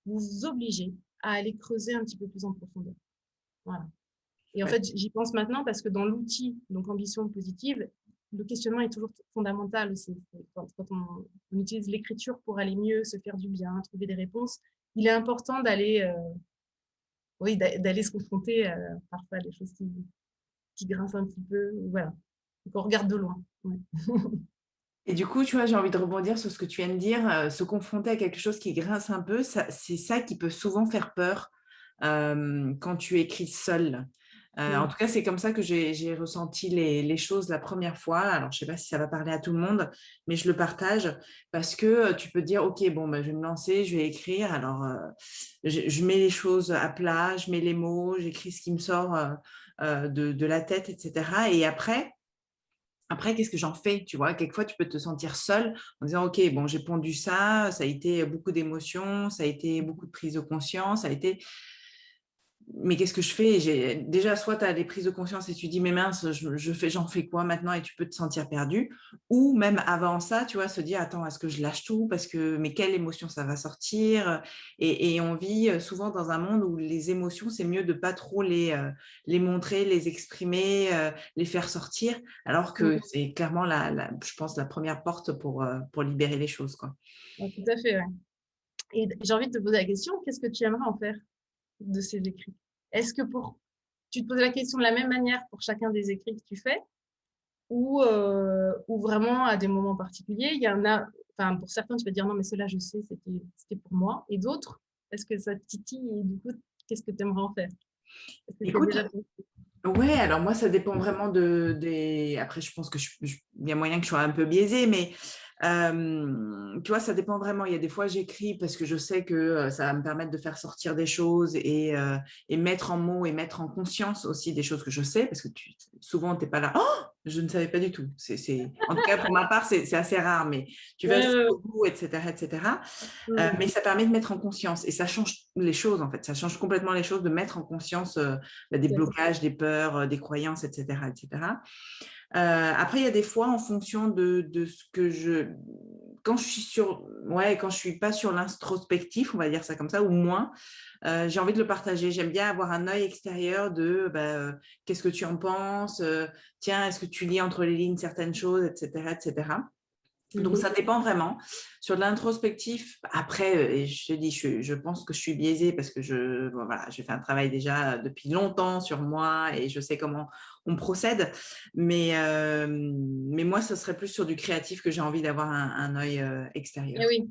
Vous vous obligez à aller creuser un petit peu plus en profondeur. Voilà. Et en Ouais. fait, j'y pense maintenant parce que dans l'outil, donc ambition positive, le questionnement est toujours fondamental aussi. Quand on utilise l'écriture pour aller mieux, se faire du bien, trouver des réponses, il est important d'aller oui, d'aller se confronter parfois à des choses qui grincent un petit peu. Voilà. Donc on regarde de loin. Ouais. Et du coup, tu vois, j'ai envie de rebondir sur ce que tu viens de dire, se confronter à quelque chose qui grince un peu, c'est ça qui peut souvent faire peur quand tu écris seul. En Mm. tout cas, c'est comme ça que j'ai ressenti les choses la première fois. Alors, je ne sais pas si ça va parler à tout le monde, mais je le partage parce que tu peux te dire, OK, bon, bah, je vais me lancer, je vais écrire. Alors, je mets les choses à plat, je mets les mots, j'écris ce qui me sort de la tête, etc. Et après, qu'est-ce que j'en fais? Tu vois, quelquefois, tu peux te sentir seule en disant, OK, bon, j'ai pondu ça a été beaucoup d'émotions, ça a été beaucoup de prise de conscience, ça a été mais qu'est-ce que je fais? Déjà, soit tu as des prises de conscience et tu dis, mais mince, j'en fais quoi maintenant? Et tu peux te sentir perdu. Ou même avant ça, tu vois, se dire, attends, est-ce que je lâche tout? Mais quelle émotion ça va sortir? Et on vit souvent dans un monde où les émotions, c'est mieux de pas trop les montrer, les exprimer, les faire sortir, alors que Mm. c'est clairement, je pense, la première porte pour libérer les choses, quoi. Ouais, tout à fait. Ouais. Et j'ai envie de te poser la question, qu'est-ce que tu aimerais en faire de ces écrits? Est-ce que tu te poses la question de la même manière pour chacun des écrits que tu fais ou vraiment à des moments particuliers, il y en a, enfin pour certains tu vas dire non mais cela je sais, c'était pour moi, et d'autres, est-ce que ça te titille et du coup qu'est-ce que tu aimerais en faire? Est-ce que tu as Écoute, déjà pensé? ouais, alors moi, ça dépend vraiment Après, je pense que il y a moyen que je sois un peu biaisée, mais tu vois, ça dépend vraiment. Il y a des fois, j'écris parce que je sais que ça va me permettre de faire sortir des choses et mettre en mots et mettre en conscience aussi des choses que je sais, parce que souvent, tu n'es pas là. Oh, je ne savais pas du tout. En tout cas, pour ma part, c'est assez rare, mais tu vas Ouais, ouais, jusqu'au bout, etc., etc. ouais. Mais ça permet de mettre en conscience et ça change les choses en fait. Ça change complètement les choses de mettre en conscience des Tout à fait. blocages, des peurs, des croyances, etc., etc. Après, il y a des fois en fonction de ce que quand je suis quand je suis pas sur l'introspectif, on va dire ça comme ça, ou moins, j'ai envie de le partager. J'aime bien avoir un œil extérieur de qu'est-ce que tu en penses, tiens, est-ce que tu lis entre les lignes certaines choses, etc., etc. Donc, Mhm. ça dépend vraiment. Sur de l'introspectif, après, et je te dis, je pense que je suis biaisée parce que bon, voilà, j'ai fait un travail déjà depuis longtemps sur moi et je sais comment on procède. Mais moi, ce serait plus sur du créatif que j'ai envie d'avoir un œil Eh extérieur. oui.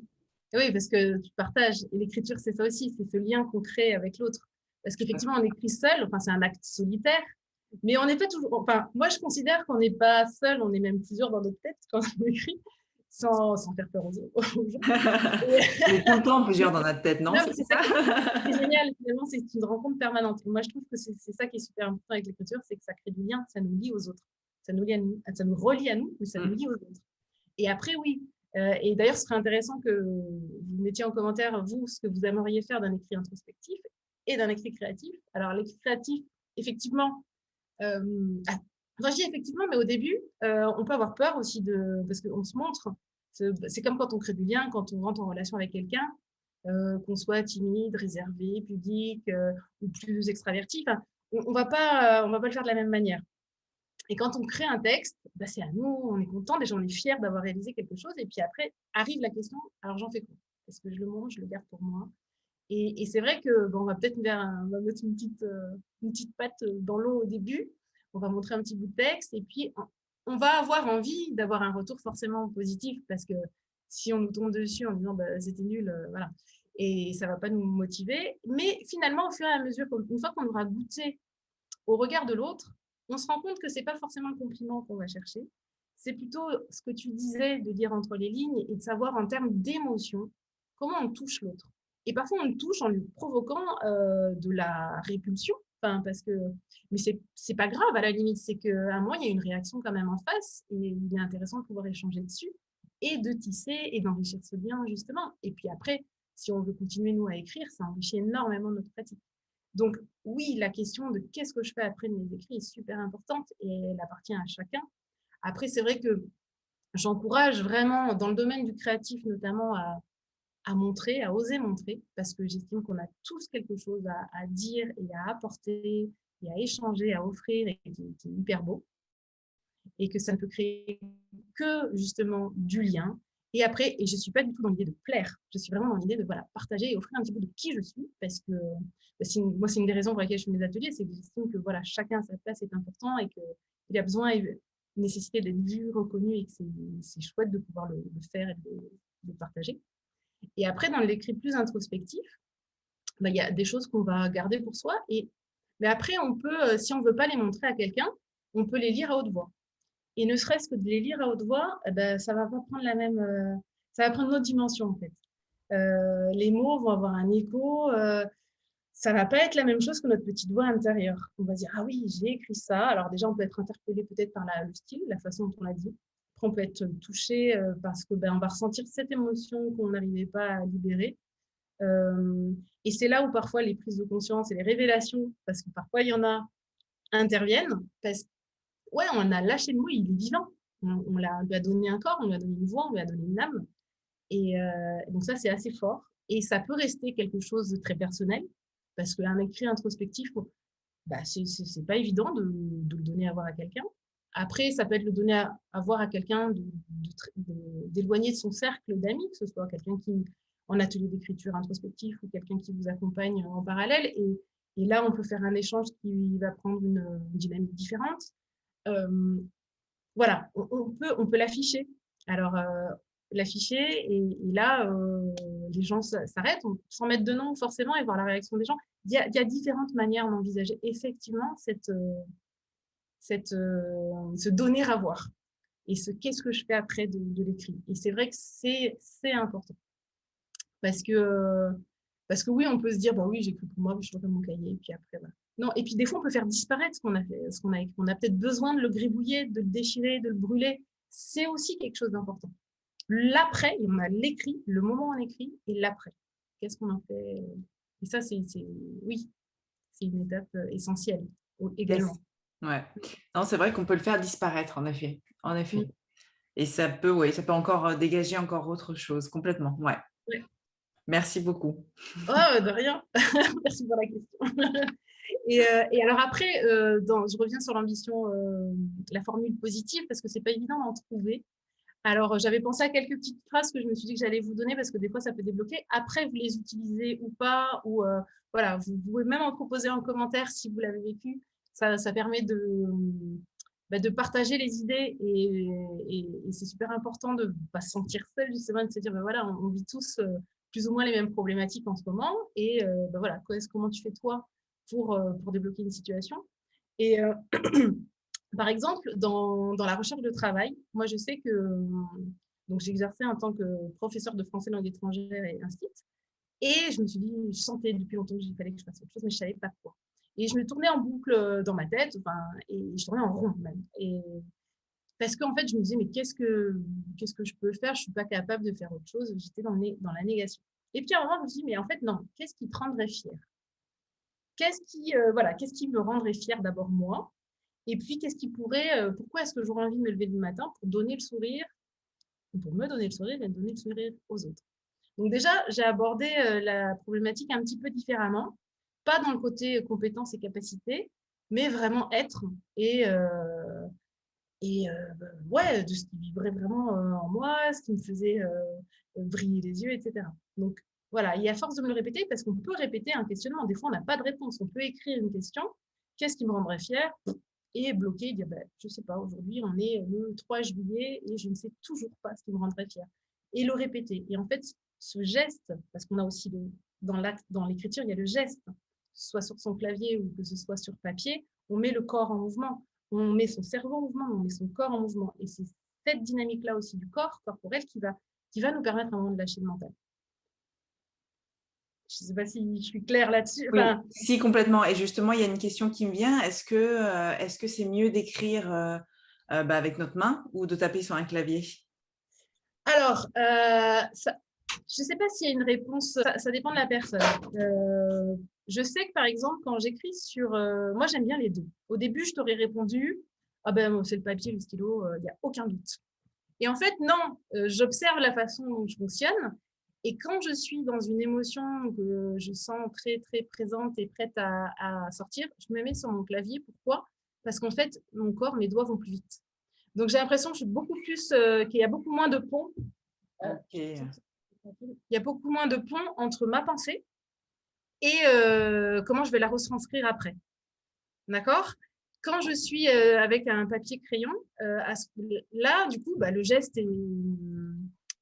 Eh oui, parce que tu partages. Et l'écriture, c'est ça aussi, c'est ce lien qu'on crée avec l'autre. Parce qu'effectivement, on écrit seul, enfin, c'est un acte solitaire, mais on n'est pas toujours. Enfin, moi, je considère qu'on n'est pas seul, on est même plusieurs dans notre tête quand on écrit, sans faire peur aux gens. Et- On est tout le temps plusieurs dans notre tête, non? Non, C'est mais c'est ça ça? qui est génial, finalement, c'est une rencontre permanente. Et moi, je trouve que c'est ça qui est super important avec l'écriture, c'est que ça crée du lien, ça nous lie aux autres. Ça nous lie à nous, ça nous relie à nous, mais ça nous Mm. lie aux autres. Et après, oui. Et d'ailleurs, ce serait intéressant que vous mettiez en commentaire, vous, ce que vous aimeriez faire d'un écrit introspectif et d'un écrit créatif. Alors, l'écrit créatif, effectivement, euh, ah, enfin, je dis effectivement, mais au début, on peut avoir peur aussi parce qu'on se montre. C'est comme quand on crée du lien, quand on rentre en relation avec quelqu'un, qu'on soit timide, réservé, pudique ou plus extraverti. Enfin, on va pas le faire de la même manière. Et quand on crée un texte, bah, c'est à nous, on est content, déjà on est fier d'avoir réalisé quelque chose. Et puis après, arrive la question, alors j'en fais quoi? Est-ce que je le mange, je le garde pour moi? Et c'est vrai que bon, on va mettre une petite patte dans l'eau au début. On va montrer un petit bout de texte et puis on va avoir envie d'avoir un retour forcément positif parce que si on nous tombe dessus en disant bah, c'était nul, voilà, et ça va pas nous motiver. Mais finalement, au fur et à mesure, une fois qu'on aura goûté au regard de l'autre, on se rend compte que c'est pas forcément le compliment qu'on va chercher. C'est plutôt ce que tu disais de lire entre les lignes et de savoir en termes d'émotion comment on touche l'autre. Et parfois on le touche en lui provoquant de la répulsion. Enfin, parce que, mais c'est pas grave à la limite, c'est qu'à un moment il y a une réaction quand même en face et il est intéressant de pouvoir échanger dessus et de tisser et d'enrichir ce lien justement. Et puis après, si on veut continuer nous à écrire, ça enrichit énormément notre pratique. Donc, oui, la question de qu'est-ce que je fais après de mes écrits est super importante et elle appartient à chacun. Après, c'est vrai que j'encourage vraiment, dans le domaine du créatif notamment, à montrer, à oser montrer, parce que j'estime qu'on a tous quelque chose à dire et à apporter et à échanger, à offrir, et qui est hyper beau, et que ça ne peut créer que justement du lien. Et après, et je ne suis pas du tout dans l'idée de plaire, je suis vraiment dans l'idée de voilà, partager et offrir un petit peu de qui je suis, parce que moi, c'est une des raisons pour lesquelles je fais mes ateliers, c'est que j'estime que voilà, chacun à sa place est important et qu'il a besoin et nécessité d'être vu, reconnu, et que c'est chouette de pouvoir le faire et de le partager. Et après, dans l'écrit plus introspectif, il y a des choses qu'on va garder pour soi. Mais après, on peut, si on ne veut pas les montrer à quelqu'un, on peut les lire à haute voix. Et ne serait-ce que de les lire à haute voix, ça va pas prendre ça va prendre une autre dimension en fait. Les mots vont avoir un écho. Ça va pas être la même chose que notre petite voix intérieure. On va dire ah oui, j'ai écrit ça. Alors déjà, on peut être interpellé peut-être par le style, la façon dont on l'a dit. Après, on peut être touché parce que on va ressentir cette émotion qu'on n'arrivait pas à libérer. Et c'est là où parfois les prises de conscience et les révélations, parce que parfois il y en a, interviennent, parce ouais, on a lâché le mot, il est vivant. On lui a donné un corps, on lui a donné une voix, on lui a donné une âme. Et donc ça, c'est assez fort. Et ça peut rester quelque chose de très personnel, parce qu'un écrit introspectif, c'est pas évident de le donner à voir à quelqu'un. Après, ça peut être le donner à voir à quelqu'un d'éloigné de son cercle d'amis, que ce soit quelqu'un qui en atelier d'écriture introspectif ou quelqu'un qui vous accompagne en parallèle. Et là, on peut faire un échange qui va prendre une dynamique différente. Voilà, on peut l'afficher. Alors, l'afficher, et là, les gens s'arrêtent, sans mettre de nom forcément, et voir la réaction des gens. Il y a différentes manières d'envisager effectivement se donner à voir. Et qu'est-ce que je fais après de l'écrit. Et c'est vrai que c'est important. Parce que oui, on peut se dire, bah oui, j'écris pour moi, je ferai mon cahier, et puis après, voilà. Non, et puis des fois, on peut faire disparaître ce qu'on a fait, ce qu'on a écrit. On a peut-être besoin de le gribouiller, de le déchirer, de le brûler. C'est aussi quelque chose d'important. L'après, on a l'écrit, le moment où on écrit, et l'après. Qu'est-ce qu'on en fait? Et ça, oui, c'est une étape essentielle Yes. également. Ouais. Non, c'est vrai qu'on peut le faire disparaître, en effet. En effet. Mm. Et ça peut, oui, ça peut encore dégager encore autre chose, complètement. Ouais. Ouais. Merci beaucoup. Oh, de rien. Merci pour la question. Et alors après, je reviens sur l'ambition, la formule positive, parce que c'est pas évident d'en trouver. Alors, j'avais pensé à quelques petites phrases que je me suis dit que j'allais vous donner, parce que des fois, ça peut débloquer. Après, vous les utilisez ou pas, ou voilà, vous pouvez même en proposer en commentaire si vous l'avez vécu. Ça permet de partager les idées, et c'est super important de ne pas se sentir seul, justement, de se dire, voilà, on vit tous plus ou moins les mêmes problématiques en ce moment, et voilà, comment tu fais toi pour débloquer une situation. Et par exemple, dans la recherche de travail, moi, je sais que donc j'exerçais en tant que professeur de français langue étrangère et instit. Et je me suis dit, je sentais depuis longtemps qu'il fallait que je fasse autre chose, mais je ne savais pas quoi. Et je me tournais en boucle dans ma tête, et je tournais en rond même. Et parce qu'en fait, je me disais, mais qu'est-ce que je peux faire? Je ne suis pas capable de faire autre chose. J'étais dans la négation. Et puis à un moment, je me suis dit, mais en fait, non, qu'est-ce qui te rendrait fier? Qu'est-ce qui me rendrait fier d'abord moi? Et puis, pourquoi est-ce que j'aurais envie de me lever le matin pour donner le sourire, pour me donner le sourire et donner le sourire aux autres? Donc déjà, j'ai abordé la problématique un petit peu différemment, pas dans le côté compétences et capacités, mais vraiment être ouais, de ce qui vibrait vraiment en moi, ce qui me faisait briller les yeux, etc. Donc voilà, et à force de me le répéter, parce qu'on peut répéter un questionnement, des fois on n'a pas de réponse, on peut écrire une question, qu'est-ce qui me rendrait fier? Et bloquer, dire, je ne sais pas, aujourd'hui on est le 3 juillet et je ne sais toujours pas ce qui me rendrait fier. Et le répéter. Et en fait, ce geste, parce qu'on a aussi dans l'écriture, il y a le geste, que ce soit sur son clavier ou que ce soit sur papier, on met le corps en mouvement, on met son cerveau en mouvement, on met son corps en mouvement. Et c'est cette dynamique-là aussi du corps corporel qui va nous permettre un moment de lâcher le mental. Je ne sais pas si je suis claire là-dessus. Oui, si, complètement. Et justement, il y a une question qui me vient. Est-ce que c'est mieux d'écrire avec notre main ou de taper sur un clavier? Alors, je ne sais pas s'il y a une réponse. Ça dépend de la personne. Je sais que, par exemple, quand j'écris moi, j'aime bien les deux. Au début, je t'aurais répondu, ah ben, c'est le papier, le stylo, il n'y a aucun doute. Et en fait, non, j'observe la façon dont je fonctionne. Et quand je suis dans une émotion que je sens très, très présente et prête à sortir, je me mets sur mon clavier. Pourquoi? Parce qu'en fait, mon corps, mes doigts vont plus vite. Donc, j'ai l'impression que je suis beaucoup plus, qu'il y a beaucoup moins de ponts. Ok. Il y a beaucoup moins de ponts entre ma pensée et comment je vais la retranscrire après. D'accord? Quand je suis avec un papier crayon, là, du coup, bah, le geste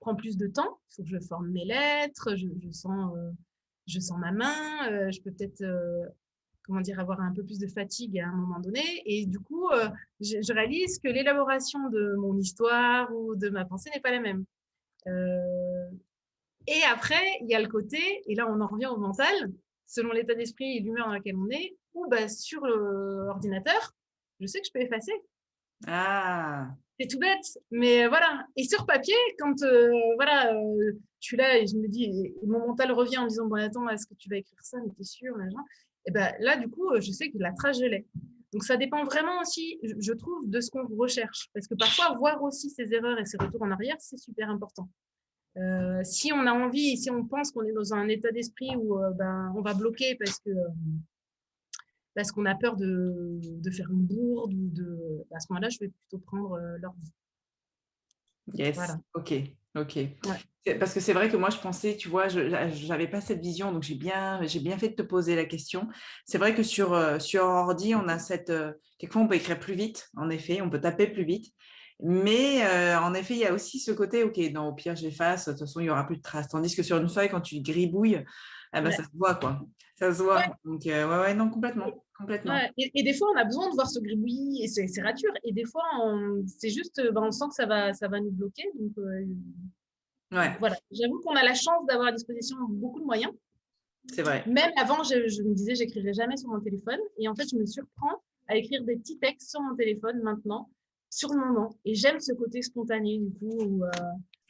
prend plus de temps. Il faut que je forme mes lettres, je sens ma main, je peux peut-être comment dire, avoir un peu plus de fatigue à un moment donné. Et du coup, je réalise que l'élaboration de mon histoire ou de ma pensée n'est pas la même. Euh, et après, il y a le côté, et là on en revient au mental, selon l'état d'esprit et l'humeur dans laquelle on est, ou bah, sur l'ordinateur, je sais que je peux effacer. Ah, C'est tout bête, mais voilà. Et sur papier, quand voilà, je suis là et je me dis, et mon mental revient en me disant, bon attends, est-ce que tu vas écrire ça, mais t'es sûr, machin. Et ben là, du coup, je sais que la trace, je l'ai. Donc ça dépend vraiment aussi, je trouve, de ce qu'on recherche. Parce que parfois, voir aussi ses erreurs et ses retours en arrière, c'est super important. Si on a envie, si on pense qu'on est dans un état d'esprit où ben, on va bloquer parce qu'on a peur de faire une bourde ou de, à ce moment-là, je vais plutôt prendre l'ordi. yes, Voilà. ok, ok. Ouais. Parce que c'est vrai que moi, je pensais, tu vois, je n'avais pas cette vision, donc j'ai bien fait de te poser la question. C'est vrai que sur ordi, on a quelquefois, on peut écrire plus vite, en effet, on peut taper plus vite. Mais en effet, il y a aussi ce côté, ok, non, au pire, j'efface, de toute façon, il n'y aura plus de traces. Tandis que sur une feuille, quand tu gribouilles, eh ben, Ouais. ça se voit, quoi. Ça se voit. Ouais. Donc, ouais, ouais, non, complètement, complètement. Ouais. Et des fois, on a besoin de voir ce gribouillis et c'est rature. Et des fois, c'est juste, ben, on sent que ça va nous bloquer. Donc, Ouais, voilà. J'avoue qu'on a la chance d'avoir à disposition beaucoup de moyens. c'est vrai. Même avant, je me disais, j'écrirai jamais sur mon téléphone. Et en fait, je me surprends à écrire des petits textes sur mon téléphone maintenant, sur le moment. Et j'aime ce côté spontané, du coup, où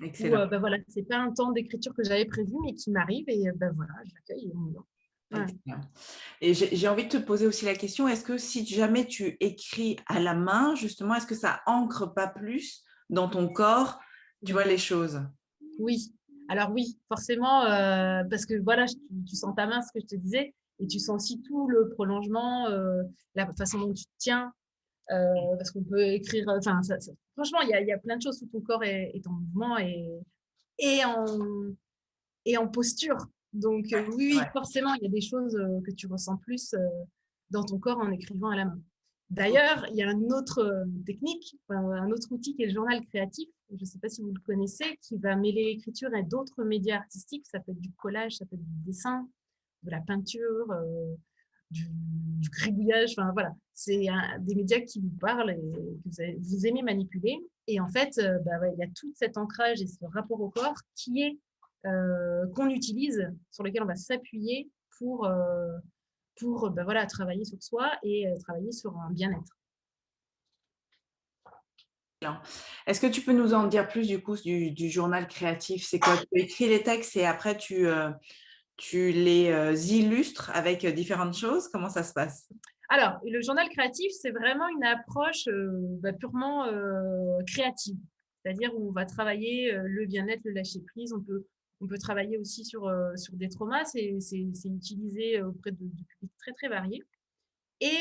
Excellent. ben voilà, c'est pas un temps d'écriture que j'avais prévu, mais qui m'arrive. Et ben voilà, je l'accueille et on y va. Ouais. Excellent. Et j'ai envie de te poser aussi la question, est-ce que si jamais tu écris à la main, justement, est-ce que ça ancre pas plus dans ton corps, tu vois, les choses? Oui, alors oui, forcément, parce que voilà, tu sens ta main, ce que je te disais, et tu sens aussi tout le prolongement, la façon dont tu te tiens, parce qu'on peut écrire, enfin, franchement, il y a plein de choses où ton corps est en mouvement et, en, et en posture. Donc Ouais, oui, c'est oui, vrai. forcément, il y a des choses que tu ressens plus dans ton corps en écrivant à la main. Ok. D'ailleurs, il y a une autre technique, enfin, un autre outil qui est le journal créatif. Je ne sais pas si vous le connaissez, qui va mêler l'écriture et d'autres médias artistiques. Ça peut être du collage, ça peut être du dessin, de la peinture, du gribouillage. Enfin voilà, c'est des médias qui vous parlent et que vous aimez manipuler. Et en fait, bah, ouais, il y a tout cet ancrage et ce rapport au corps qui est qu'on utilise, sur lequel on va s'appuyer pour ben voilà, travailler sur soi et travailler sur un bien-être. Est-ce que tu peux nous en dire plus du coup du journal créatif? C'est quoi? Tu écris les textes et après tu les illustres avec différentes choses? Comment ça se passe? Alors, le journal créatif, c'est vraiment une approche bah, purement créative, c'est-à-dire où on va travailler le bien-être, le lâcher-prise. On peut travailler aussi sur des traumas, c'est utilisé auprès de publics très, très variés. Et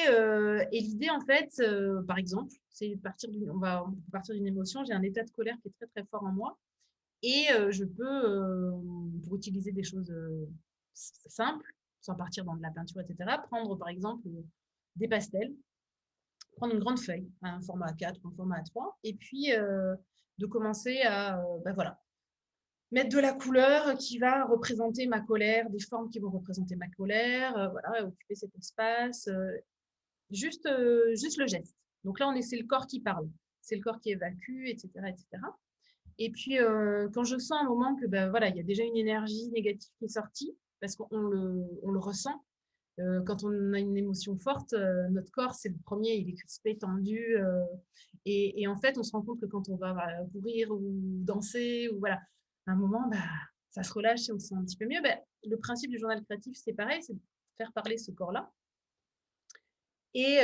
l'idée, en fait, par exemple, c'est on peut partir d'une émotion. J'ai un état de colère qui est très, très fort en moi. Et je peux, pour utiliser des choses simples, sans partir dans de la peinture, etc., prendre par exemple des pastels, prendre une grande feuille, un format A4 ou un format A3, et puis de commencer à ben voilà, mettre de la couleur qui va représenter ma colère, des formes qui vont représenter ma colère, voilà, occuper cet espace, juste le geste. Donc là, c'est le corps qui parle, c'est le corps qui évacue, etc., etc. Et puis, quand je sens un moment que ben, voilà, il y a déjà une énergie négative qui est sortie, parce on le ressent, quand on a une émotion forte, notre corps, c'est le premier, il est crispé, tendu. Et en fait, on se rend compte que quand on va courir ou danser, ou voilà, à un moment, bah, ça se relâche et on se sent un petit peu mieux. Ben, le principe du journal créatif, c'est pareil, c'est de faire parler ce corps-là. Et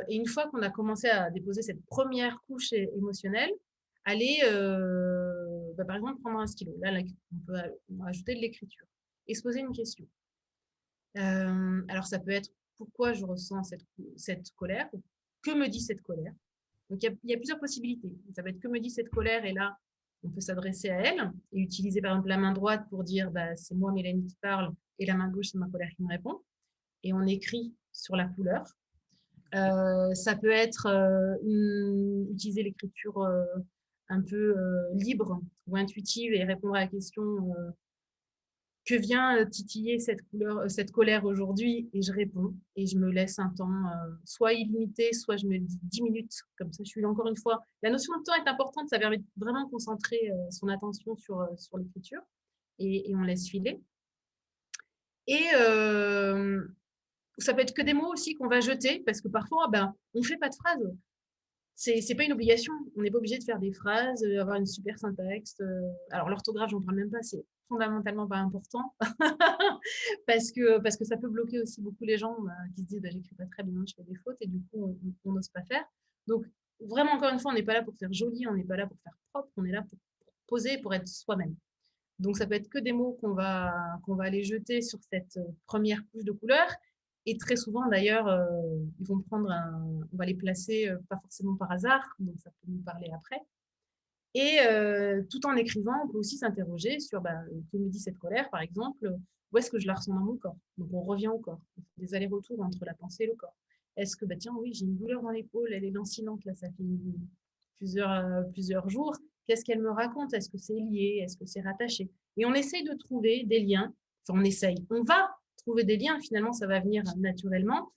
une fois qu'on a commencé à déposer cette première couche émotionnelle, aller par exemple, prendre un stylo. Là, on peut ajouter de l'écriture et se poser une question. Alors, ça peut être pourquoi je ressens cette colère, que me dit cette colère. Donc, il y a plusieurs possibilités. Ça peut être que me dit cette colère, et là, on peut s'adresser à elle et utiliser par exemple la main droite pour dire bah, c'est moi, Mélanie, qui parle, et la main gauche, c'est ma colère qui me répond. Et on écrit sur la couleur. Ça peut être utiliser l'écriture un peu libre ou intuitive et répondre à la question que vient titiller cette colère aujourd'hui, et je réponds et je me laisse un temps soit illimité, soit je me dis 10 minutes, comme ça je suis là encore une fois. La notion de temps est importante, ça permet de vraiment concentrer son attention sur l'écriture, et on laisse filer. Et ça peut être que des mots aussi qu'on va jeter, parce que parfois, ben, on ne fait pas de phrases. C'est pas une obligation. On n'est pas obligé de faire des phrases, avoir une super syntaxe. Alors, l'orthographe, j'en parle même pas, c'est fondamentalement pas important parce que ça peut bloquer aussi beaucoup les gens qui se disent bah, j'écris pas très bien, je fais des fautes, et du coup, on n'ose pas faire. Donc, vraiment, encore une fois, on n'est pas là pour faire joli, on n'est pas là pour faire propre, on est là pour poser, pour être soi-même. Donc, ça peut être que des mots qu'on va aller jeter sur cette première couche de couleur. Et très souvent, d'ailleurs, ils vont on va les placer pas forcément par hasard, donc ça peut nous parler après. Et tout en écrivant, on peut aussi s'interroger sur bah, que me dit cette colère, par exemple, où est-ce que je la ressens dans mon corps. Donc, on revient au corps. On fait des allers-retours entre la pensée et le corps. Est-ce que, bah, tiens, oui, j'ai une douleur dans l'épaule, elle est lancinante, là, ça fait plusieurs jours. Qu'est-ce qu'elle me raconte? Est-ce que c'est lié? Est-ce que c'est rattaché? Et on essaye de trouver des liens. Enfin, on va trouver des liens. Finalement, ça va venir naturellement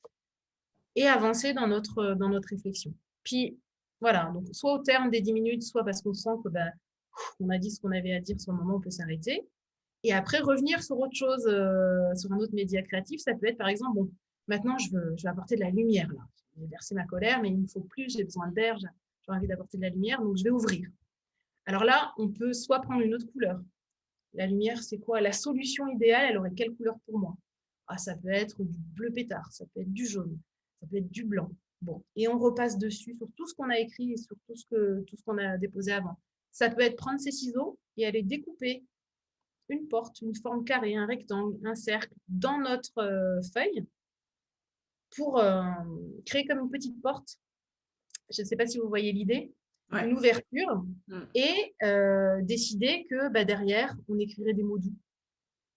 et avancer dans notre réflexion. Puis, voilà, donc soit au terme des 10 minutes, soit parce qu'on sent que ben, on a dit ce qu'on avait à dire sur le moment, on peut s'arrêter. Et après, revenir sur autre chose, sur un autre média créatif, ça peut être par exemple, bon, maintenant, je vais apporter de la lumière là. J'ai versé ma colère, mais il ne me faut plus, j'ai besoin d'air, j'ai envie d'apporter de la lumière, donc je vais ouvrir. Alors là, on peut soit prendre une autre couleur. La lumière, c'est quoi? La solution idéale, elle aurait quelle couleur pour moi? Ah, ça peut être du bleu pétard, ça peut être du jaune, ça peut être du blanc. Bon, et on repasse dessus sur tout ce qu'on a écrit et sur tout ce qu'on a déposé avant. Ça peut être prendre ses ciseaux et aller découper une porte, une forme carrée, un rectangle, un cercle dans notre feuille pour créer comme une petite porte. Je ne sais pas si vous voyez l'idée, une ouverture, et décider que bah, derrière, on écrirait des mots doux,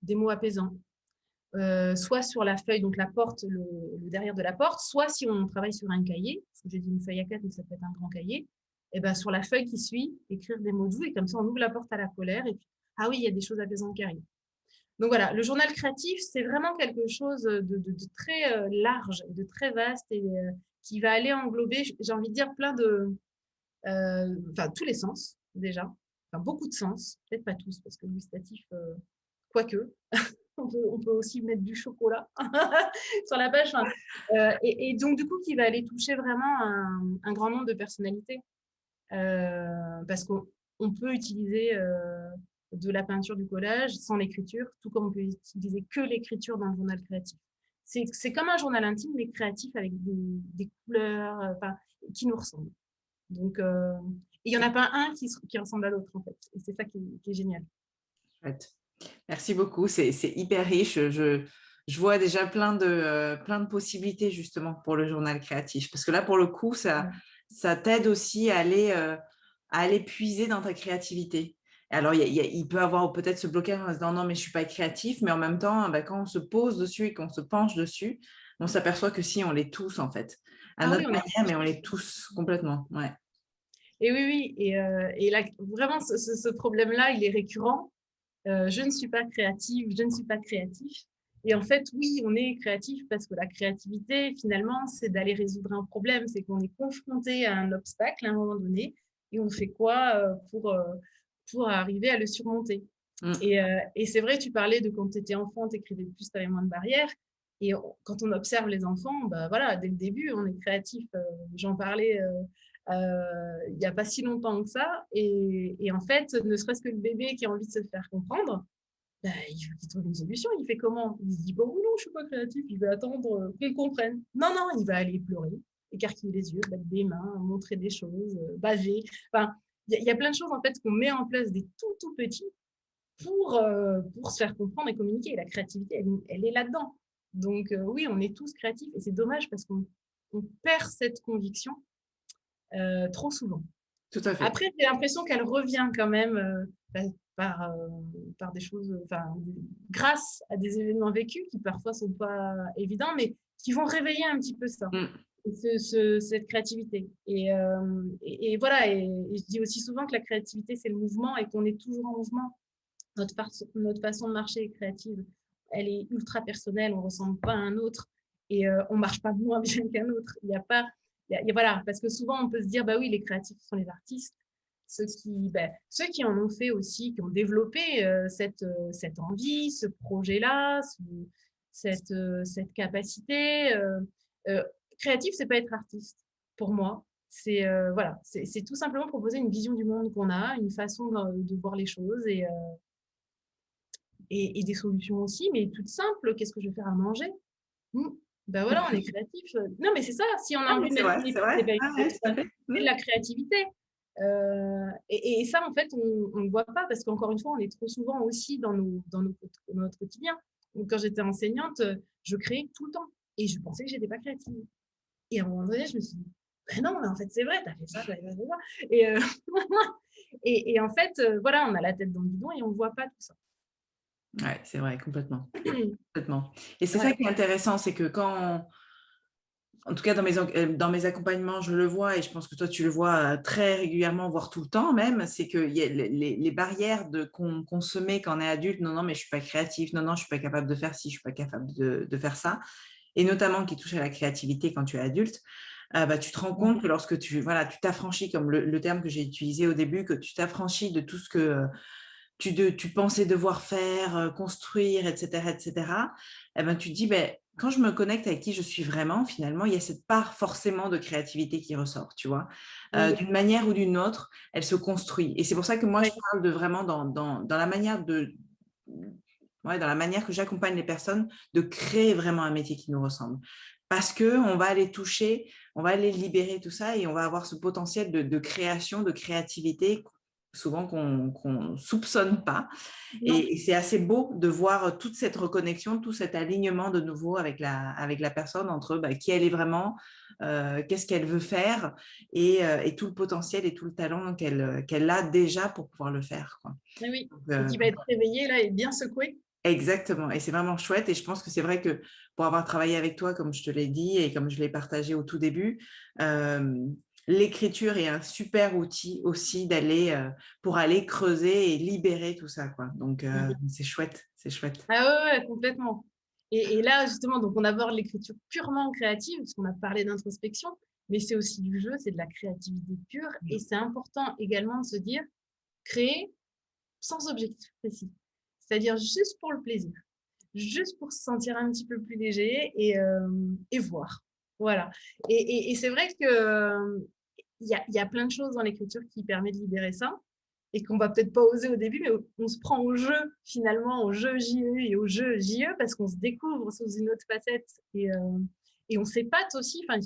des mots apaisants. Soit sur la feuille, donc la porte, le derrière de la porte, soit si on travaille sur un cahier, parce que j'ai dit une feuille A4, mais ça peut être un grand cahier, et ben sur la feuille qui suit, écrire des mots doux, et comme ça on ouvre la porte à la colère, et puis, ah oui, il y a des choses apaisantes qui arrivent. Donc voilà, le journal créatif, c'est vraiment quelque chose de très large, de très vaste, et qui va aller englober, j'ai envie de dire, plein de... Enfin, tous les sens, déjà. Enfin, beaucoup de sens, peut-être pas tous, parce que le gustatif, quoique. On peut aussi mettre du chocolat sur la page. Enfin, et donc, du coup, qui va aller toucher vraiment un grand nombre de personnalités. Parce qu'on peut utiliser de la peinture, du collage sans l'écriture, tout comme on peut utiliser que l'écriture dans le journal créatif. C'est comme un journal intime, mais créatif avec des couleurs qui nous ressemblent. Donc, il n'y en a pas un qui ressemble à l'autre, en fait. Et c'est ça qui est génial. Chouette. Merci beaucoup, c'est hyper riche. Je vois déjà plein de possibilités justement pour le journal créatif. Parce que là, pour le coup, ça t'aide aussi à aller puiser dans ta créativité. Alors, il peut avoir peut-être ce blocage en se disant non, mais je ne suis pas créatif, mais en même temps, bah, quand on se pose dessus et qu'on se penche dessus, on s'aperçoit que si, on l'est tous en fait. À notre manière, mais on l'est tous complètement. Ouais. Et oui, et là, vraiment, ce problème-là, il est récurrent. Je ne suis pas créative, je ne suis pas créatif. Et en fait, oui, on est créatif parce que la créativité, finalement, c'est d'aller résoudre un problème. C'est qu'on est confronté à un obstacle à un moment donné et on fait quoi pour arriver à le surmonter. Et c'est vrai, tu parlais de quand tu étais enfant, tu écrivais plus, tu avais moins de barrières. Et quand on observe les enfants, bah voilà, dès le début, on est créatif. J'en parlais il n'y a pas si longtemps que ça. Et en fait, ne serait-ce que le bébé qui a envie de se faire comprendre, bah, il trouve une solution. Il fait comment? Il se dit, bon, non, je ne suis pas créatif, il va attendre qu'on comprenne. Non, non, il va aller pleurer, écarquiller les yeux, battre des mains, montrer des choses, baver. Enfin, il y a plein de choses en fait qu'on met en place des tout petits pour se faire comprendre et communiquer. Et la créativité, elle est là-dedans. Donc oui, on est tous créatifs et c'est dommage parce qu'on perd cette conviction trop souvent. Tout à fait. Après, j'ai l'impression qu'elle revient quand même par, par des choses, enfin, grâce à des événements vécus qui parfois sont pas évidents, mais qui vont réveiller un petit peu ça, Mm. cette créativité. Et voilà, et je dis aussi souvent que la créativité, c'est le mouvement et qu'on est toujours en mouvement. Notre façon de marcher est créative. Elle est ultra personnelle, on ne ressemble pas à un autre et on ne marche pas moins bien qu'un autre. Il n'y a pas, voilà, parce que souvent on peut se dire, bah oui, les créatifs sont les artistes, ceux qui en ont fait aussi, qui ont développé cette envie, ce projet-là, cette capacité. Euh, Créatif, c'est pas être artiste, pour moi. C'est voilà, c'est tout simplement proposer une vision du monde qu'on a, une façon de voir les choses et des solutions aussi, mais toutes simples. Qu'est-ce que je vais faire à manger? Ben voilà, on est créatif. Non, mais c'est ça. Si on a Ah, envie mais de c'est mettre vrai, une c'est épice, vrai. c'est pas Ah, une ouais, épice, tout à fait. c'est de la créativité. Et ça, en fait, on ne le voit pas parce qu'encore une fois, on est trop souvent aussi dans notre quotidien. Donc, quand j'étais enseignante, je créais tout le temps et je pensais que j'étais pas créative. Et à un moment donné, je me suis dit, ben non, mais en fait, c'est vrai, t'as fait ça, t'as fait ça. Et, et en fait, voilà, on a la tête dans le guidon et on ne voit pas tout ça. Ouais, c'est vrai, complètement. Complètement. Et c'est ça Ouais. qui est intéressant, c'est que quand, en tout cas dans mes accompagnements, je le vois et je pense que toi tu le vois très régulièrement, voire tout le temps même, c'est que y a les barrières qu'on se met quand on est adulte, non, non, mais je ne suis pas créatif, non, non, je ne suis pas capable de faire ci, je ne suis pas capable de faire ça, et notamment qui touche à la créativité quand tu es adulte, bah, tu te rends compte que lorsque voilà, tu t'affranchis, comme le terme que j'ai utilisé au début, que tu t'affranchis de tout ce que tu pensais devoir faire, construire, etc., etc., eh ben, tu te dis, ben, quand je me connecte avec qui je suis vraiment, finalement, il y a cette part forcément de créativité qui ressort, tu vois. Oui. D'une manière ou d'une autre, elle se construit. Et c'est pour ça que moi, je Ouais. parle de vraiment dans la manière ouais, dans la manière que j'accompagne les personnes, de créer vraiment un métier qui nous ressemble. Parce qu'on va aller toucher, on va aller libérer tout ça et on va avoir ce potentiel de création, de créativité souvent qu'on ne soupçonne pas. Non. Et c'est assez beau de voir toute cette reconnexion, tout cet alignement de nouveau avec la personne entre bah, qui elle est vraiment, qu'est-ce qu'elle veut faire et tout le potentiel et tout le talent qu'elle a déjà pour pouvoir le faire, quoi. Oui, oui. Donc, Et qui va être réveillé là et bien secoué. exactement. Et c'est vraiment chouette. Et je pense que c'est vrai que pour avoir travaillé avec toi, comme je te l'ai dit et comme je l'ai partagé au tout début, l'écriture est un super outil aussi pour aller creuser et libérer tout ça, quoi. Donc, c'est chouette. C'est chouette. Ah ouais, ouais, complètement. Et là, justement, donc on aborde l'écriture purement créative, parce qu'on a parlé d'introspection, mais c'est aussi du jeu, c'est de la créativité pure. Et c'est important également de se dire, créer sans objectif précis. C'est-à-dire juste pour le plaisir, juste pour se sentir un petit peu plus léger et voir. Voilà. Et c'est vrai que il y a plein de choses dans l'écriture qui permet de libérer ça et qu'on va peut-être pas oser au début, mais on se prend au jeu finalement, au jeu JE et au jeu JE parce qu'on se découvre sous une autre facette et on s'épate aussi. Enfin,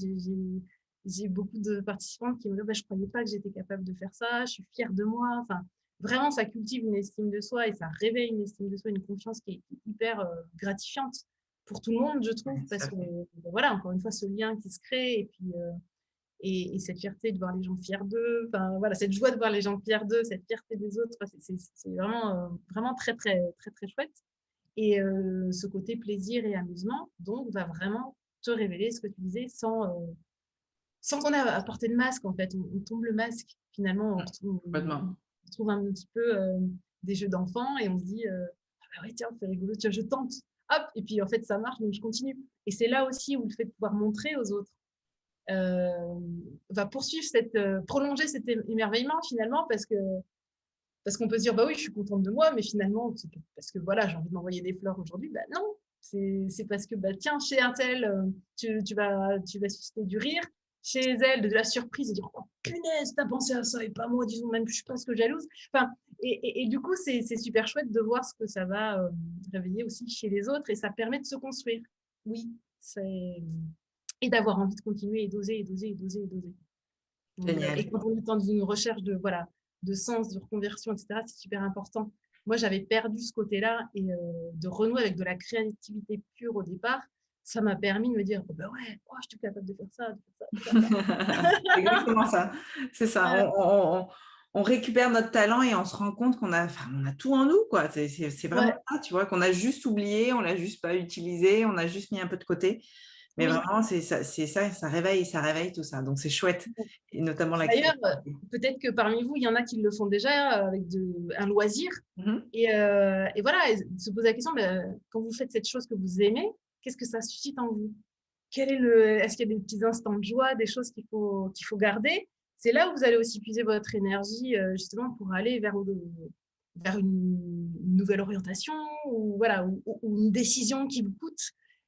j'ai beaucoup de participants qui me disent bah, je croyais pas que j'étais capable de faire ça, je suis fière de moi. Enfin, vraiment, ça cultive une estime de soi et ça réveille une estime de soi, une confiance qui est hyper gratifiante pour tout le monde, je trouve, Ouais, tout parce à que fait. voilà, encore une fois, ce lien qui se crée et puis et cette fierté de voir les gens fiers d'eux, enfin voilà, cette joie de voir les gens fiers d'eux, cette fierté des autres, c'est vraiment, vraiment très chouette. Et ce côté plaisir et amusement, donc, va vraiment te révéler ce que tu disais sans qu'on ait à porter de masque, en fait. On tombe le masque, finalement, Complètement. on retrouve un petit peu des jeux d'enfants et on se dit, ah bah ouais, tiens, c'est rigolo, tiens, je tente. Hop, et puis en fait, ça marche, donc je continue. Et c'est là aussi où le fait de pouvoir montrer aux autres euh, va poursuivre prolonger cet émerveillement finalement parce qu'on peut se dire bah oui je suis contente de moi mais finalement c'est parce que voilà j'ai envie de m'envoyer des fleurs aujourd'hui bah non c'est parce que bah tiens chez un tel tu vas susciter du rire chez elle de la surprise et dire oh punaise t'as pensé à ça et pas moi disons même je suis presque jalouse enfin et du coup c'est super chouette de voir ce que ça va réveiller aussi chez les autres et ça permet de se construire oui c'est et d'avoir envie de continuer et d'oser et d'oser et d'oser et d'oser. Et Génial. quand on est dans une recherche de, voilà, de sens, de reconversion, etc., c'est super important. Moi, j'avais perdu ce côté-là et de renouer avec de la créativité pure au départ, ça m'a permis de me dire, oh, ben ouais, oh, je suis capable de faire ça, de faire ça, de faire ça. C'est exactement ça. C'est ça. On récupère notre talent et on se rend compte qu'on a, enfin, on a tout en nous, quoi. C'est vraiment Ouais, ça, tu vois, qu'on a juste oublié, on l'a juste pas utilisé, on a juste mis un peu de côté. Mais oui. vraiment, c'est ça, ça réveille tout ça. Donc, c'est chouette. Et notamment la D'ailleurs, créativité. peut-être que parmi vous, il y en a qui le font déjà avec un loisir. Mhm. Et voilà, et se poser la question, ben, quand vous faites cette chose que vous aimez, qu'est-ce que ça suscite en vous? Est-ce qu'il y a des petits instants de joie, des choses qu'il faut garder? C'est là où vous allez aussi puiser votre énergie, justement, pour aller vers une nouvelle orientation ou, voilà, ou une décision qui vous coûte.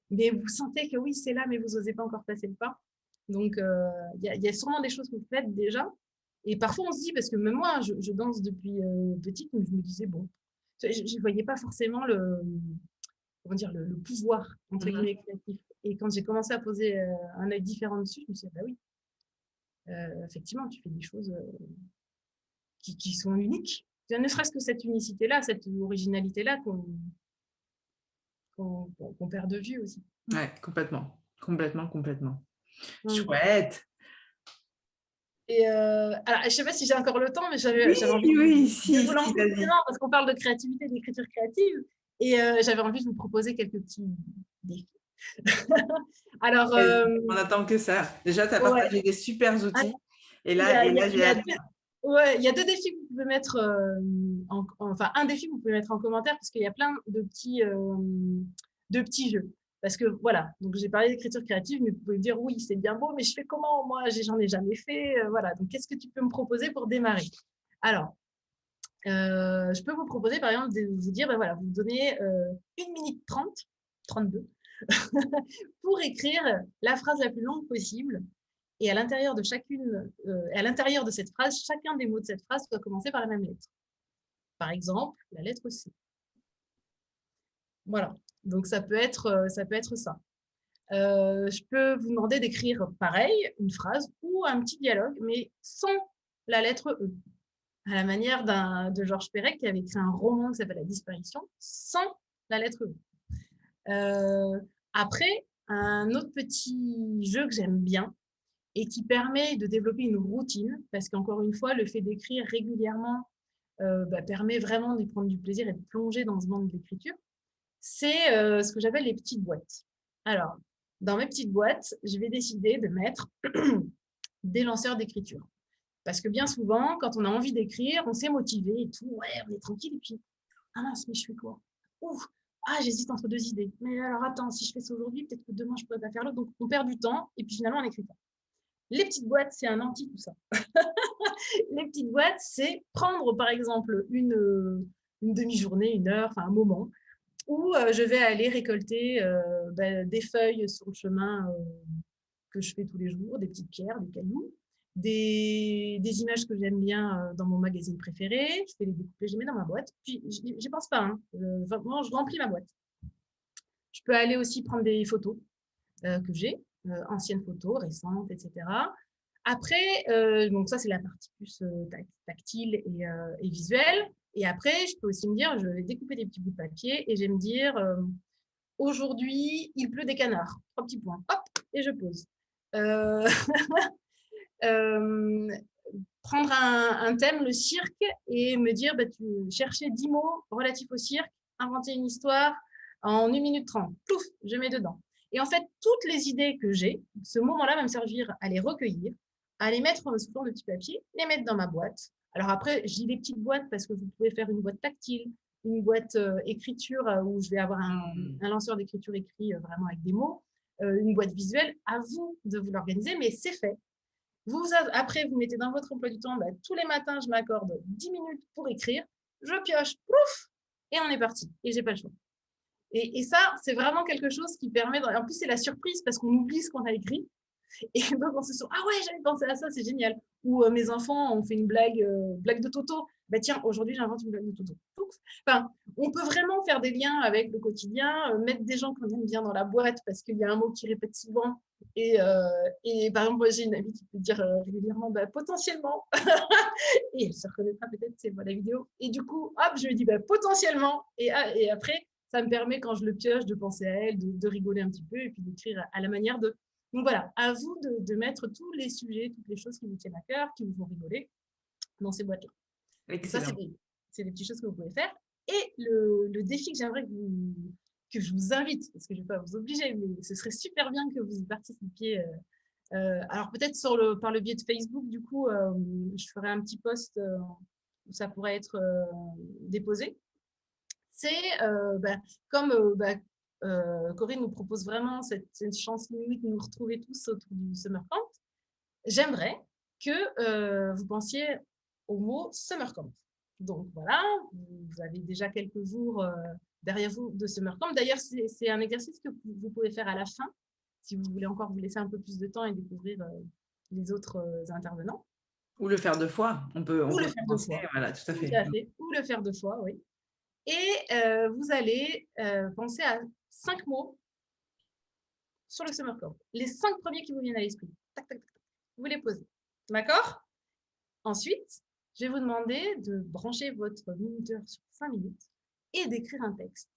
Mais vous sentez que oui, c'est là, mais vous n'osez pas encore passer le pas. Donc, il y a sûrement des choses que vous faites déjà. Et parfois, on se dit, parce que même moi, je danse depuis petite, donc je me disais, bon, je ne voyais pas forcément comment dire, le pouvoir, entre Mhm. guillemets, créatif. Et quand j'ai commencé à poser un œil différent dessus, je me suis dit, bah oui, effectivement, tu fais des choses qui sont uniques. Ne serait-ce que cette unicité-là, cette originalité-là qu'on perd de vue aussi. Ouais, complètement. Complètement, complètement. Mm. Chouette. Et alors, je ne sais pas si j'ai encore le temps, mais Oui, j'avais envie oui, de si, vous si, lancer vas-y. maintenant parce qu'on parle de créativité, d'écriture créative. Et j'avais envie de vous proposer quelques petits défis. Alors, Vas-y, on attend que ça. Déjà, tu as ouais, partagé des super ah, outils. Et il y là, a, et il y a- là, il j'ai y a hâte. deux, ouais, il y a deux défis que vous pouvez mettre enfin, un défi que vous pouvez mettre en commentaire parce qu'il y a plein de petits jeux. Parce que voilà, donc j'ai parlé d'écriture créative, mais vous pouvez me dire oui, c'est bien beau, mais je fais comment? Moi, j'en ai jamais fait. Voilà, donc qu'est-ce que tu peux me proposer pour démarrer? Alors, je peux vous proposer par exemple de vous dire, ben voilà, vous donnez 1 minute 30, 32, pour écrire la phrase la plus longue possible. Et à l'intérieur à l'intérieur de cette phrase, chacun des mots de cette phrase doit commencer par la même lettre. Par exemple, la lettre C. Voilà. Donc ça peut être ça. Je peux vous demander d'écrire pareil, une phrase ou un petit dialogue, mais sans la lettre E. À la manière de Georges Perec qui avait écrit un roman qui s'appelle La Disparition, sans la lettre E. Après, un autre petit jeu que j'aime bien, et qui permet de développer une routine, parce qu'encore une fois, le fait d'écrire régulièrement permet vraiment d'y prendre du plaisir et de plonger dans ce monde de l'écriture, c'est ce que j'appelle les petites boîtes. Alors, dans mes petites boîtes, je vais décider de mettre des lanceurs d'écriture. Parce que bien souvent, quand on a envie d'écrire, on s'est motivé et tout, ouais, on est tranquille, et puis, ah mince, mais je fais quoi? Ouf, ah, j'hésite entre deux idées. Mais alors, attends, si je fais ça aujourd'hui, peut-être que demain, je pourrais pas faire l'autre. Donc, on perd du temps, et puis finalement, on n'écrit pas. Les petites boîtes, c'est un anti tout ça. Les petites boîtes, c'est prendre par exemple une demi-journée, une heure, enfin un moment, où je vais aller récolter des feuilles sur le chemin que je fais tous les jours, des petites pierres, des cailloux, des images que j'aime bien dans mon magazine préféré, je fais les découper, je les mets dans ma boîte, puis j'y pense pas, hein. Vraiment, je remplis ma boîte. Je peux aller aussi prendre des photos que j'ai, anciennes photos, récentes, etc. Après, donc ça, c'est la partie plus tactile et visuelle. Et après, je peux aussi me dire, je vais découper des petits bouts de papier et je vais me dire, aujourd'hui, il pleut des canards. 3 petits points. Hop, et je pose. Euh, euh, prendre un thème, le cirque, et me dire, bah, tu cherchais 10 mots relatifs au cirque, inventer une histoire en 1 minute 30. Pouf, je mets dedans. Et en fait, toutes les idées que j'ai, ce moment-là va me servir à les recueillir, à les mettre sous forme de petit papier, les mettre dans ma boîte. Alors après, j'ai des petites boîtes parce que vous pouvez faire une boîte tactile, une boîte écriture où je vais avoir un lanceur d'écriture écrit vraiment avec des mots, une boîte visuelle. À vous de vous l'organiser, mais c'est fait. Après, vous mettez dans votre emploi du temps, tous les matins, je m'accorde 10 minutes pour écrire, je pioche, pouf, et on est parti. Et j'ai pas le choix. Et ça, c'est vraiment quelque chose qui permet. En plus, c'est la surprise parce qu'on oublie ce qu'on a écrit. Et donc, on se dit, ah ouais, j'avais pensé à ça, c'est génial. Ou mes enfants ont fait une blague de Toto. bah, tiens, aujourd'hui, j'invente une blague de tonton. Enfin, on peut vraiment faire des liens avec le quotidien, mettre des gens qu'on aime bien dans la boîte parce qu'il y a un mot qui répète souvent. Et par exemple, moi, j'ai une amie qui peut dire régulièrement, bah, potentiellement, et elle se reconnaîtra peut-être, c'est moi la vidéo. Et du coup, hop, je lui dis bah, potentiellement. Et après, ça me permet, quand je le pioche, de penser à elle, de rigoler un petit peu et puis d'écrire à la manière de. Donc voilà, à vous de mettre tous les sujets, toutes les choses qui vous tiennent à cœur, qui vous font rigoler dans ces boîtes-là. Donc ça, Excellent. c'est des petites choses que vous pouvez faire. Et le défi que j'aimerais que je vous invite, parce que je ne vais pas vous obliger, mais ce serait super bien que vous y participiez. Alors peut-être par le biais de Facebook, du coup, je ferai un petit post où ça pourrait être déposé. C'est comme Corinne nous propose vraiment cette chance limite de nous retrouver tous autour du Summer Camp, j'aimerais que vous pensiez au mot Summer Camp. Donc voilà, vous avez déjà quelques jours derrière vous de Summer Camp. D'ailleurs, c'est un exercice que vous pouvez faire à la fin, si vous voulez encore vous laisser un peu plus de temps et découvrir les autres intervenants. Ou le faire 2 fois. On peut Ou le faire 2 commencer, fois. voilà, tout à Tout fait. à fait. Ou le faire 2 fois, oui. Et vous allez penser à 5 mots sur le Summer Camp. Les 5 premiers qui vous viennent à l'esprit. Tac, tac, tac. Vous les posez. D'accord? Ensuite, je vais vous demander de brancher votre minuteur sur 5 minutes et d'écrire un texte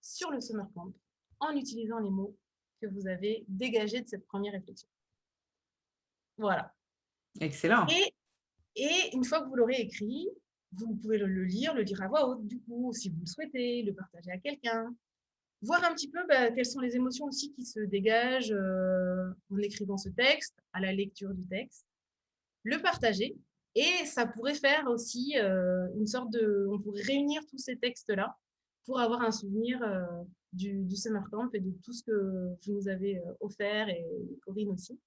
sur le Summer Camp en utilisant les mots que vous avez dégagés de cette première réflexion. Voilà. Excellent. Et une fois que vous l'aurez écrit, vous pouvez le lire à voix haute, du coup, si vous le souhaitez, le partager à quelqu'un. Voir un petit peu quelles sont les émotions aussi qui se dégagent en écrivant ce texte, à la lecture du texte. Le partager. Et ça pourrait faire aussi une sorte de... On pourrait réunir tous ces textes-là pour avoir un souvenir du Summer Camp et de tout ce que vous nous avez offert, et Corinne aussi.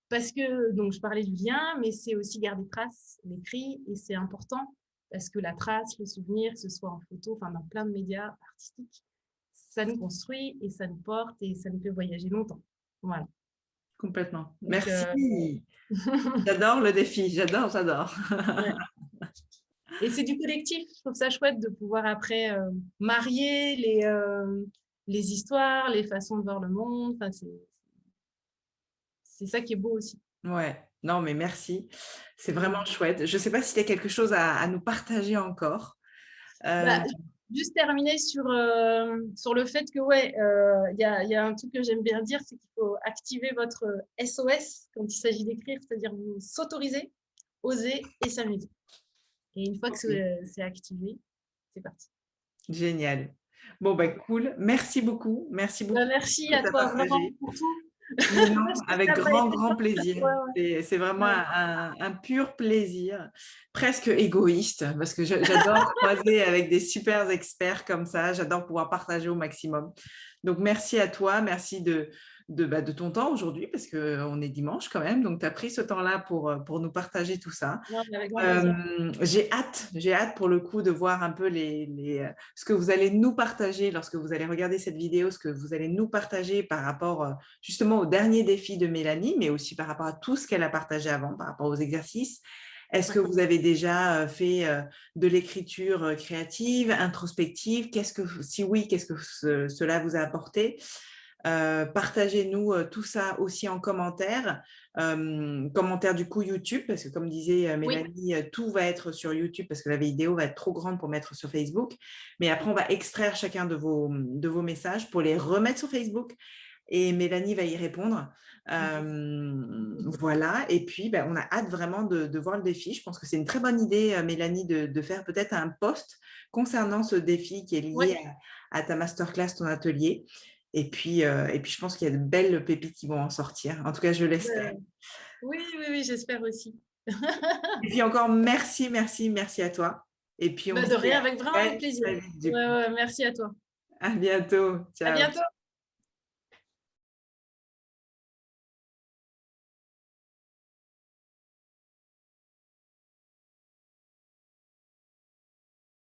Parce que, donc, je parlais du lien, mais c'est aussi garder trace, l'écrit, et c'est important parce que la trace, le souvenir, que ce soit en photo, enfin dans plein de médias artistiques, ça nous construit et ça nous porte et ça nous fait voyager longtemps. Voilà. Complètement. Donc, Merci. J'adore le défi, j'adore. ouais. Et c'est du collectif. Je trouve ça chouette de pouvoir après marier les histoires, les façons de voir le monde. Enfin, c'est ça qui est beau aussi. Ouais, non, mais merci. C'est vraiment chouette. Je ne sais pas si tu as quelque chose à nous partager encore. Bah, juste terminer sur le fait que, ouais, y a un truc que j'aime bien dire, c'est qu'il faut activer votre SOS quand il s'agit d'écrire, c'est-à-dire vous s'autoriser, oser et s'amuser. Et une fois que c'est activé, c'est parti. Génial. Bon, bah, cool. Merci beaucoup. Merci beaucoup Merci pour à ta toi vraiment partagé. pour tout. Mais non, Parce que avec ça n'a pas été grand simple. plaisir. Ouais. C'est vraiment Ouais. un pur plaisir, presque égoïste, parce que j'adore croiser avec des super experts comme ça. J'adore pouvoir partager au maximum. Donc, merci à toi. Merci de ton temps aujourd'hui, parce qu'on est dimanche quand même. Donc, tu as pris ce temps-là pour nous partager tout ça. Non, mais avec grand plaisir. J'ai hâte pour le coup de voir un peu ce que vous allez nous partager lorsque vous allez regarder cette vidéo, ce que vous allez nous partager par rapport justement au dernier défi de Mélanie, mais aussi par rapport à tout ce qu'elle a partagé avant, par rapport aux exercices. Est-ce que vous avez déjà fait de l'écriture créative, introspective? Si oui, qu'est-ce que cela vous a apporté? Partagez-nous tout ça aussi en commentaire. Commentaire du coup YouTube, parce que comme disait Mélanie, tout va être sur YouTube parce que la vidéo va être trop grande pour mettre sur Facebook. Mais après, on va extraire chacun de vos messages pour les remettre sur Facebook. Et Mélanie va y répondre. Voilà. Et puis, on a hâte vraiment de voir le défi. Je pense que c'est une très bonne idée, Mélanie, de faire peut-être un post concernant ce défi qui est lié à ta masterclass, ton atelier. Et puis, je pense qu'il y a de belles pépites qui vont en sortir. En tout cas, je l'espère. Oui, j'espère aussi. Et puis encore, merci à toi. Et puis, on se De dit rien, avec vraiment avec plaisir. très vite, du coup. Merci à toi. À bientôt. À Ciao. bientôt.